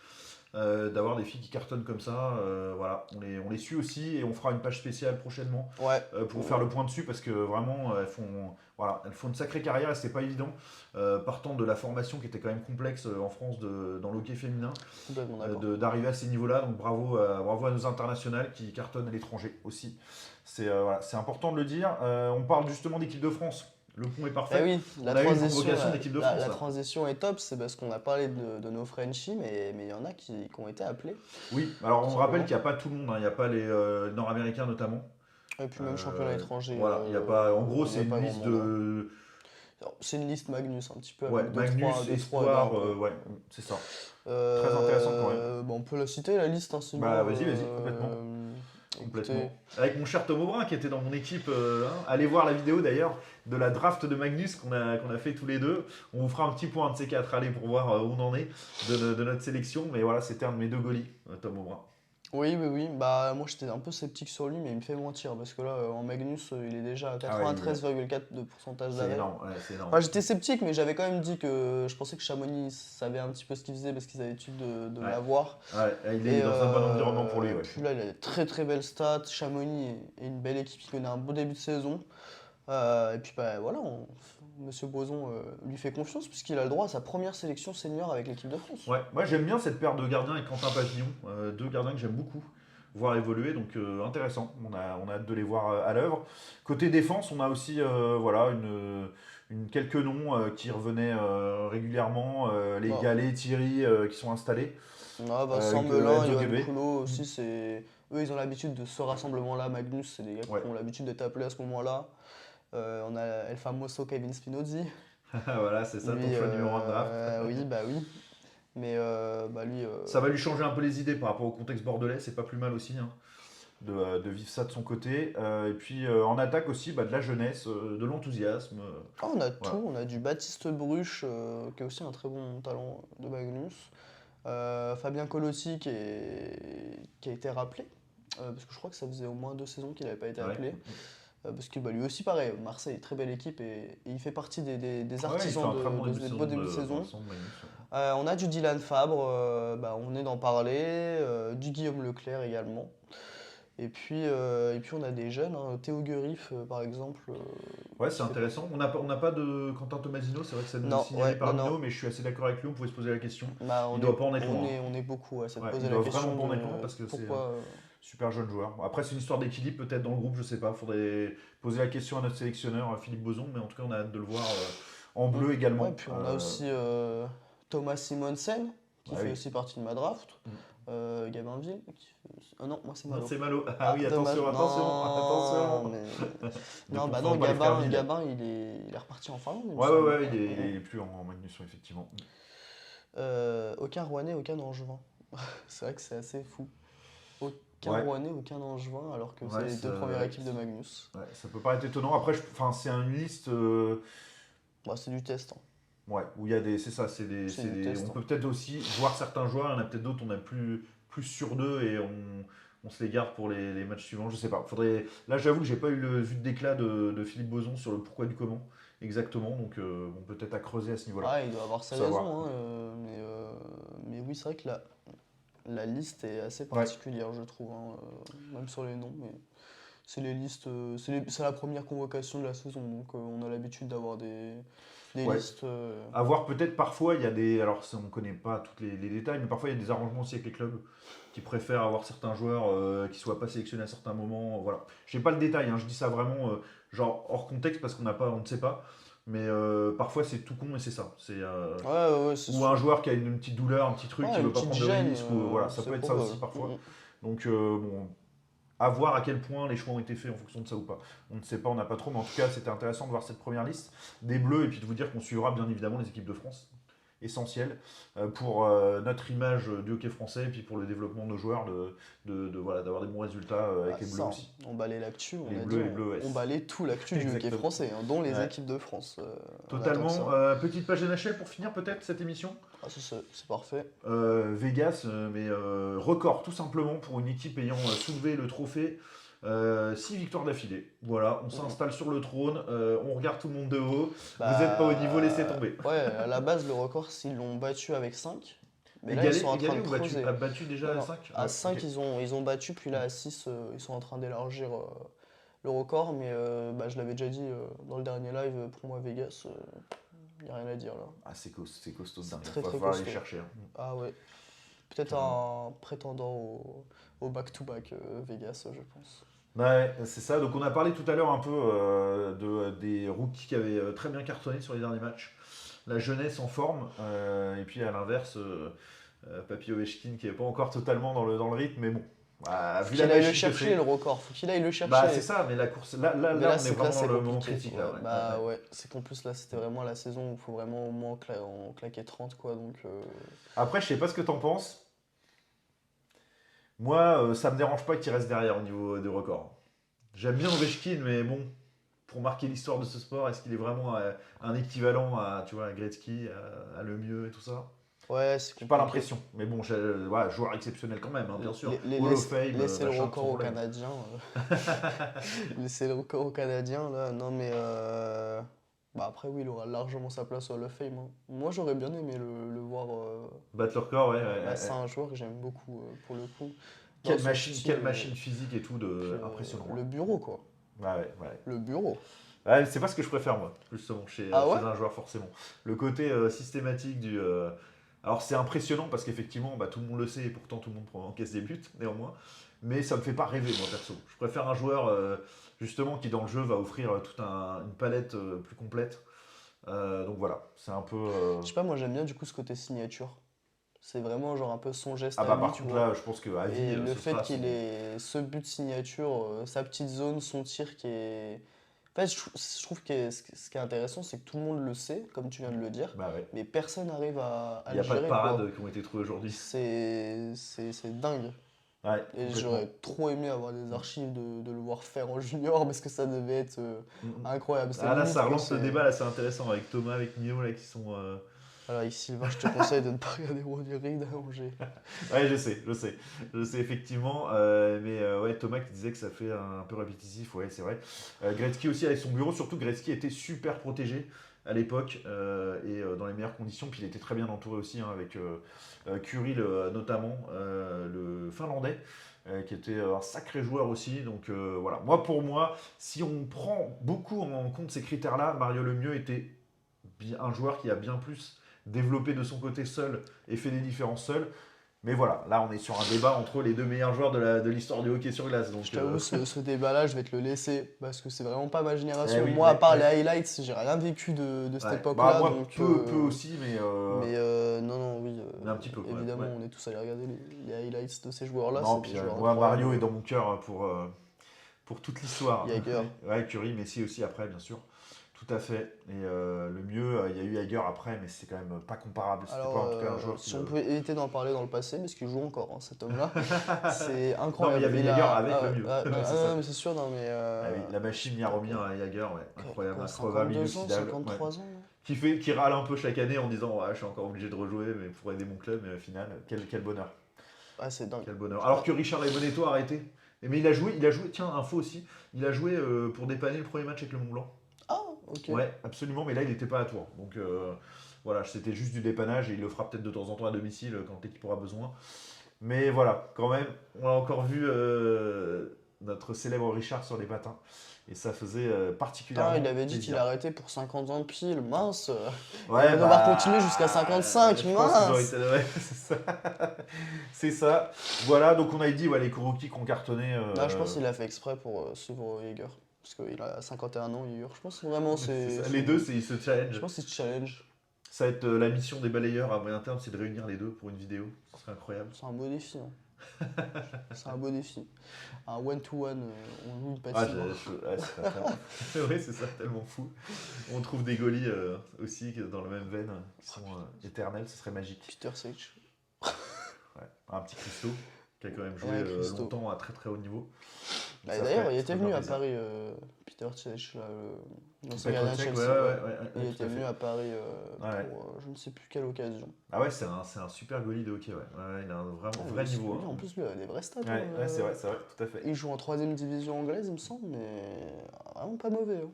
d'avoir des filles qui cartonnent comme ça. Voilà, on les suit aussi et on fera une page spéciale prochainement Ouais. pour faire le point dessus parce que vraiment elles font une sacrée carrière et c'est pas évident partant de la formation qui était quand même complexe en France dans le hockey féminin Complètement d'accord. d'arriver à ces niveaux-là. Donc bravo à nos internationales qui cartonnent à l'étranger aussi. Voilà, c'est important de le dire. On parle justement d'équipe de France. Le pont est Eh parfait. oui, On a eu une convocation d'équipe de France. la Là. transition est top, c'est parce qu'on a parlé de nos Frenchies, mais il y en a qui ont été appelés, Oui, alors tout on rappelle simplement. qu'il n'y a pas tout le monde, hein. Il n'y a pas les Nord-Américains notamment. Et puis même championnat étranger, Voilà, il y a pas. En gros, il n'y c'est a une pas grand liste monde, hein. de. Alors, c'est une liste Magnus, un petit peu, Ouais, avec Magnus, deux, trois Espoir, gars, quoi. ouais, c'est ça. Très intéressant quand même. On peut la citer, la liste, hein, Bah sinon. vas-y, complètement. Écoutez, Complètement. Avec mon cher Tom Aubrin qui était dans mon équipe. Allez voir la vidéo d'ailleurs de la draft de Magnus qu'on a fait tous les deux. On vous fera un petit point de ces quatre, allez, pour voir où on en est de notre sélection. Mais voilà, c'était un de mes deux goalies, Tom Aubrin. oui. Bah, moi, j'étais un peu sceptique sur lui, mais il me fait mentir, parce que là, en Magnus, il est déjà à Ah ouais, 93,4 de pourcentage c'est d'arrêt. énorme, ouais, c'est énorme. Enfin, j'étais sceptique, mais j'avais quand même dit que je pensais que Chamonix savait un petit peu ce qu'il faisait parce qu'ils avaient l'habitude de Ouais. l'avoir. Ouais, il est dans un bon environnement pour lui. Ouais. Puis là, il a des très belles stats. Chamonix est une belle équipe qui connaît un beau début de saison. Et puis bah, voilà, Monsieur Boson lui fait confiance puisqu'il a le droit à sa première sélection senior avec l'équipe de France. Ouais, moi j'aime bien cette paire de gardiens avec Quentin Papillon, deux gardiens que j'aime beaucoup voir évoluer, donc intéressant, on a hâte de les voir à l'œuvre. Côté défense, on a aussi voilà, quelques noms qui revenaient régulièrement, les Ah. Galets, Thierry qui sont installés. Vincent avec, Melin, Enzo Johan Guébé. Coulot aussi, eux ils ont l'habitude de ce rassemblement-là. Magnus, c'est des gars Ouais. qui ont l'habitude d'être appelés à ce moment-là. On a El Famoso Kevin Spinozzi. Voilà, c'est ça Lui, ton choix numéro 1 de draft. oui. Mais lui. Ça va lui changer un peu les idées par rapport au contexte bordelais, c'est pas plus mal aussi hein, de vivre ça de son côté. Et puis en attaque aussi, de la jeunesse, de l'enthousiasme. On a Voilà. tout, on a du Baptiste Bruch, qui est aussi un très bon talent de Magnus. Fabien Colotti qui a été rappelé, parce que je crois que ça faisait au moins 2 saisons qu'il n'avait pas été Ouais. appelé. Parce que lui aussi, pareil, Marseille, très belle équipe et il fait partie des Ouais, il fait artisans un très bon de début de ce saison beau début de saison. Vincent Magnus, ouais. On a du Dylan Fabre, on est d'en parler, du Guillaume Leclerc également. Et puis on a des jeunes, hein, Théo Guerif par exemple. Ouais, c'est Qui fait intéressant. On n'a pas de Quentin Tomasino, c'est vrai que ça nous est Non, signalé ouais, par non, non. Nino, mais je suis assez d'accord avec lui, on pouvait se poser la question. Bah, Il on est, doit pas en être on loin, est, on est beaucoup à se hein. Ouais, il poser la doit vraiment question pas en être de loin parce que c'est un pourquoi. super jeune joueur. Après, c'est une histoire d'équilibre peut-être dans le groupe, je sais pas. Faudrait poser la question à notre sélectionneur, Philippe Boson, mais en tout cas, on a hâte de le voir en Mm. bleu Ouais, également. puis on a aussi Thomas Simonsen, qui Bah fait oui. aussi partie de ma draft. Mm. Gabinville, qui fait aussi- Ah non, moi c'est Non, Malo. c'est Malo. Ah Ah, oui, dommage. attention, attention, Non, attention. mais. Ne Non, bah confondons non, pas les frères Gabin, Ville. Gabin il est reparti en Finlande, il me Ouais, ouais, semble. ouais, il Ouais. est, Mm, mm. il est plus en Magnusson, effectivement. Aucun Rouennais, aucun Angevin. C'est vrai que c'est assez fou. Aucun Ouais, Rouennais, aucun Angevin, alors que c'est ouais, les deux premières équipes de Magnus. ouais, ça peut paraître étonnant. Après, enfin, c'est une liste. Bah, c'est du test, hein. Ouais, où il y a des. C'est ça, c'est des, C'est c'est du des- test, on hein. peut peut-être aussi voir certains joueurs, il y en a peut-être d'autres, on a plus sur d'eux et on se les garde pour les matchs suivants, je sais pas. Là, j'avoue que j'ai pas eu le vue de d'éclat de Philippe Boson sur le pourquoi du comment exactement, donc bon, peut-être à creuser à ce niveau-là. Ah, il doit avoir ses Pour savoir. raisons, hein, mais oui, c'est vrai que la liste est assez Ouais, particulière, je trouve, hein, même sur les noms. Mais c'est les listes, c'est la première convocation de la saison, donc on a l'habitude d'avoir des ouais. listes. À voir peut-être parfois, il y a des. Alors, on ne connaît pas tous les détails, mais parfois il y a des arrangements aussi avec les clubs qui préfèrent avoir certains joueurs qui ne soient pas sélectionnés à certains moments. Voilà. Je n'ai pas le détail, hein, je dis ça vraiment genre hors contexte parce on ne sait pas. Mais parfois c'est tout con et c'est ça. Ouais, ouais, ouais, c'est Ou un sûr. joueur qui a une petite douleur, un petit truc, qui Ouais, ne une veut pas petite prendre de gêne, risque. Ou, voilà, ça c'est peut être ça probable. aussi Mm, parfois. mm. Donc, bon, à voir à quel point les choix ont été faits en fonction de ça ou pas. On ne sait pas, on n'a pas trop, mais en tout cas, c'était intéressant de voir cette première liste des Bleus et puis de vous dire qu'on suivra bien évidemment les équipes de France. Essentiel pour notre image du hockey français et puis pour le développement de nos joueurs voilà, d'avoir des bons résultats Bah, avec les c'est Bleus ça, hein. aussi. On balait l'actu, on Les a dit, Bleus et les Bleus on S. balait tout l'actu du hockey Exactement. français, hein, dont les Ouais. équipes de France. On attend que Totalement. ça. Petite page NHL pour finir peut-être cette émission. Ah, c'est parfait. Vegas, mais record tout simplement pour une équipe ayant soulevé le trophée. 6 victoires d'affilée. Voilà, on Mm. s'installe sur le trône, on regarde tout le monde de haut. Vous n'êtes pas au niveau, laissez Bah, tomber. ouais, à la base, le record, ils l'ont battu avec 5. Mais là, ils Égalé, sont en train égalé de ou battu? creuser. A battu déjà Non, à non. 5? À Ouais, 5, ok. ils ont battu, puis là, à 6, ils sont en train d'élargir le record. Mais bah, je l'avais déjà dit dans le dernier live, pour moi, Vegas, il n'y a rien à dire là. Ah, c'est costaud de C'est dingue. très Il va très falloir aller costaud. chercher, hein. Ah ouais. Peut-être Carrément. un prétendant au back-to-back Vegas, je pense. Ouais, c'est ça. Donc on a parlé tout à l'heure un peu des rookies qui avaient très bien cartonné sur les derniers matchs. La jeunesse en forme. Et puis à l'inverse, Papy Ovechkin qui n'est pas encore totalement dans le rythme. Mais bon, bah, Faut vu la qu'il aille le machine que chercher, le c'est. record. Faut qu'il aille le Bah c'est chercher. ça, mais la course. Là, là, Mais là, là, on est c'est que là, vraiment c'est dans le moment compliqué. critique. Ouais, Là, ouais, bah ouais, ouais. ouais, c'est qu'en plus là, c'était vraiment la saison où il faut vraiment au moins en claquer 30 quoi. Donc, Après, je sais pas ce que t'en penses. Moi, ça me dérange pas qu'il reste derrière au niveau des records. J'aime bien Ovechkin, mais bon, pour marquer l'histoire de ce sport, est-ce qu'il est vraiment un équivalent à, tu vois, à Gretzky, à Lemieux et tout ça? ouais, c'est J'ai pas compliqué. l'impression. Mais bon, voilà, joueur exceptionnel quand même, hein, bien sûr. Hall of Fame, Laisser le machin, record sans aux problème. Canadiens. Laisser le record aux Canadiens, là. Non, mais. Bah après, oui, il aura largement sa place au Hall of Fame, hein. Moi, j'aurais bien aimé le voir. Battre le record, ouais, ouais, Bah, ouais, c'est ouais. un joueur que j'aime beaucoup pour le coup. Dans son style, Quelle machine physique et tout, puis, impressionnant, le hein. bureau, quoi. Ouais, ouais, ouais. Le bureau. Ouais, c'est pas ce que je préfère, moi, justement, Ah chez ouais? un joueur, forcément. Le côté systématique du. Alors, c'est impressionnant parce qu'effectivement, bah, tout le monde le sait et pourtant tout le monde encaisse des buts, néanmoins. Mais ça me fait pas rêver, moi, perso. Je préfère un joueur, justement, qui dans le jeu va offrir toute une palette plus complète. Donc voilà, c'est un peu. Je sais pas, moi j'aime bien du coup ce côté signature. C'est vraiment genre un peu son geste Ah à bah, lui, par tu contre, vois. là, je pense qu'à vie, Et le ce fait sera son. qu'il ait ce but de signature, sa petite zone, son tir qui est. En fait, je trouve que ce qui est intéressant, c'est que tout le monde le sait, comme tu viens de le dire, Bah ouais. mais personne n'arrive à Il n'y le a pas de gérer, quoi. parades qui ont été trouvées aujourd'hui. C'est dingue. Ouais, Et complètement. j'aurais trop aimé avoir des archives de le voir faire en junior parce que ça devait être Mm, mm. incroyable. C'est Ah là, limite ça que relance le c'est. débat, là, c'est intéressant, avec Thomas, avec Nino, là, qui sont. Voilà, ici, Sylvain, je te conseille de ne pas regarder Roddy Reed à Angers. Ouais, je sais effectivement. Mais ouais, Thomas qui disait que ça fait un peu répétitif, ouais, c'est vrai. Gretzky aussi avec son bureau, surtout Gretzky était super protégé. à l'époque dans les meilleures conditions. Puis il était très bien entouré aussi hein, avec Curie notamment, le Finlandais. Qui était un sacré joueur aussi. Donc voilà, pour moi, si on prend beaucoup en compte ces critères-là, Mario Lemieux était un joueur qui a bien plus développé de son côté seul et fait des différences seul. Mais voilà, là on est sur un débat entre les deux meilleurs joueurs de l'histoire du hockey sur glace. Donc, Je t'avoue, ce débat-là, je vais te le laisser parce que c'est vraiment pas ma génération. oui, moi, à part les highlights, j'ai rien vécu de cette époque-là. Moi, donc, peu aussi, mais. non, oui. Mais un petit peu, évidemment, on est tous allés regarder les highlights de ces joueurs-là. Non, puis moi, Mario est dans mon cœur pour toute l'histoire. Jagger. Ouais, Curie, Messi aussi après, bien sûr. Tout à fait. Et le mieux, il y a eu Jagger après, mais c'est quand même pas comparable. C'était pas en tout cas un joueur si on peut éviter d'en parler dans le passé, parce qu'il joue encore, hein, cet homme-là. C'est incroyable. Non, mais il y avait Jagger avec le mieux. Mais c'est sûr, non, mais. Oui, la machine Jaromir à Jagger, incroyable. 52 ans, 53 ans. Qui râle un peu chaque année en disant je suis encore obligé de rejouer mais pour aider mon club, mais au final, quel bonheur. Ah, c'est dingue. Quel bonheur. Alors que Richard Lebonetto a arrêté. Mais il a joué, tiens, info aussi, il a joué pour dépanner le premier match avec le Mont Blanc. Ah, ok. Ouais, absolument, mais là il n'était pas à Tours. Donc voilà, c'était juste du dépannage et il le fera peut-être de temps en temps à domicile quand l'équipe aura besoin. Mais voilà, quand même, on a encore vu notre célèbre Richard sur les patins. Et ça faisait particulièrement. Il avait dit qu'il arrêtait pour 50 ans de pile, mince. Ouais, il va devoir continuer jusqu'à 55, mince. C'est ça. Voilà, donc on a dit les Kuroki qui ont cartonné. Je pense qu'il l'a fait exprès pour suivre Jaeger. Parce qu'il a 51 ans, Jaeger. Je pense que vraiment c'est. Les deux, ils se challenge. Je pense qu'ils se challenge. Ça va être la mission des balayeurs à moyen terme, c'est de réunir les deux pour une vidéo. Ce serait incroyable. C'est un beau défi. C'est un beau défi. Un one-to-one, on joue une patine. Oui, c'est ça, tellement fou. On trouve des goalies aussi dans la même veine, qui sont éternels, ce serait magique. Peter Sech. Un petit Christo, qui a quand même joué longtemps à très très haut niveau. D'ailleurs, il était venu à Paris, Peter Sech, l'ancien gardien de Chelsea. Il était venu à Paris pour je ne sais plus quelle occasion. Ah ouais, c'est un super goalie de hockey, il a un vrai niveau. Lui, en plus, lui, il a des vrais stats. C'est vrai, tout à fait. Il joue en 3ème division anglaise, il me semble, mais vraiment pas mauvais.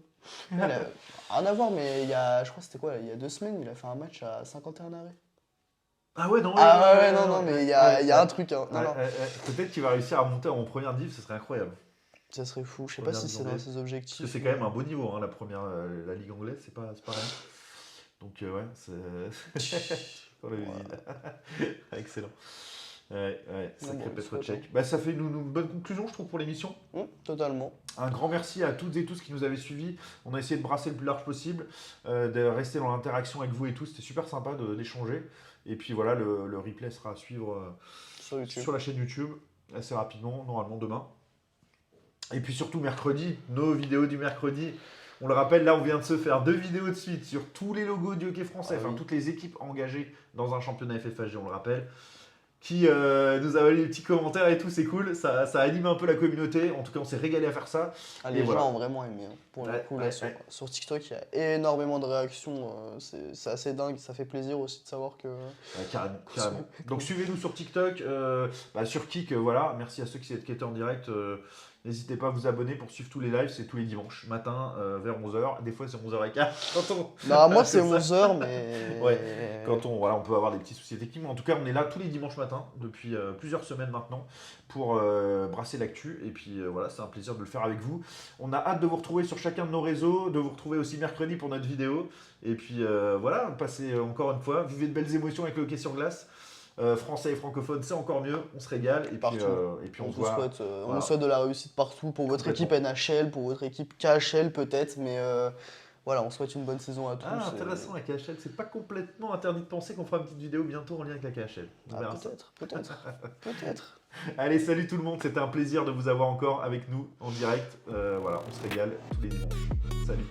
Il a rien à voir, mais je crois que c'était quoi, il y a 2 semaines, il a fait un match à 51 arrêts. Ah ouais, non, mais il y a un truc. Hein. Peut-être qu'il va réussir à monter en première div, ce serait incroyable. Ça serait fou, je sais pas si c'est dans ses objectifs. Parce que c'est quand même un beau niveau, la première, la Ligue anglaise, c'est pas rien. Donc c'est... Excellent. Sacré Petrocek. Ça fait une bonne conclusion, je trouve, pour l'émission. Totalement. Un grand merci à toutes et tous qui nous avaient suivis. On a essayé de brasser le plus large possible, de rester dans l'interaction avec vous et tous. C'était super sympa d'échanger. Et puis voilà, le replay sera à suivre sur la chaîne YouTube assez rapidement, normalement demain. Et puis surtout mercredi, nos vidéos du mercredi. On le rappelle, là on vient de se faire 2 vidéos de suite sur tous les logos du hockey français, toutes les équipes engagées dans un championnat FFHG, on le rappelle, qui nous a valu les petits commentaires et tout, c'est cool, ça anime un peu la communauté, en tout cas on s'est régalé à faire ça. Les gens ont vraiment aimé, pour le coup, sur TikTok il y a énormément de réactions, c'est assez dingue, ça fait plaisir aussi de savoir que... Carrément. Donc suivez-nous sur TikTok, sur Kik, merci à ceux qui étaient en direct. N'hésitez pas à vous abonner pour suivre tous les lives, c'est tous les dimanches matin vers 11h. Des fois c'est 11h15. Moi c'est 11h, mais. Quand on peut avoir des petits soucis techniques. Mais en tout cas, on est là tous les dimanches matins depuis plusieurs semaines maintenant pour brasser l'actu. Et puis c'est un plaisir de le faire avec vous. On a hâte de vous retrouver sur chacun de nos réseaux, de vous retrouver aussi mercredi pour notre vidéo. Et puis passez encore une fois, vivez de belles émotions avec le hockey sur glace. Français et francophone, c'est encore mieux, on se régale et puis on vous souhaite de la réussite partout pour votre équipe NHL, pour votre équipe KHL peut-être, mais on souhaite une bonne saison à tous. Intéressant la KHL, c'est pas complètement interdit de penser qu'on fera une petite vidéo bientôt en lien avec la KHL. Peut-être. Allez, salut tout le monde, c'était un plaisir de vous avoir encore avec nous en direct. On se régale tous les dimanches. Salut.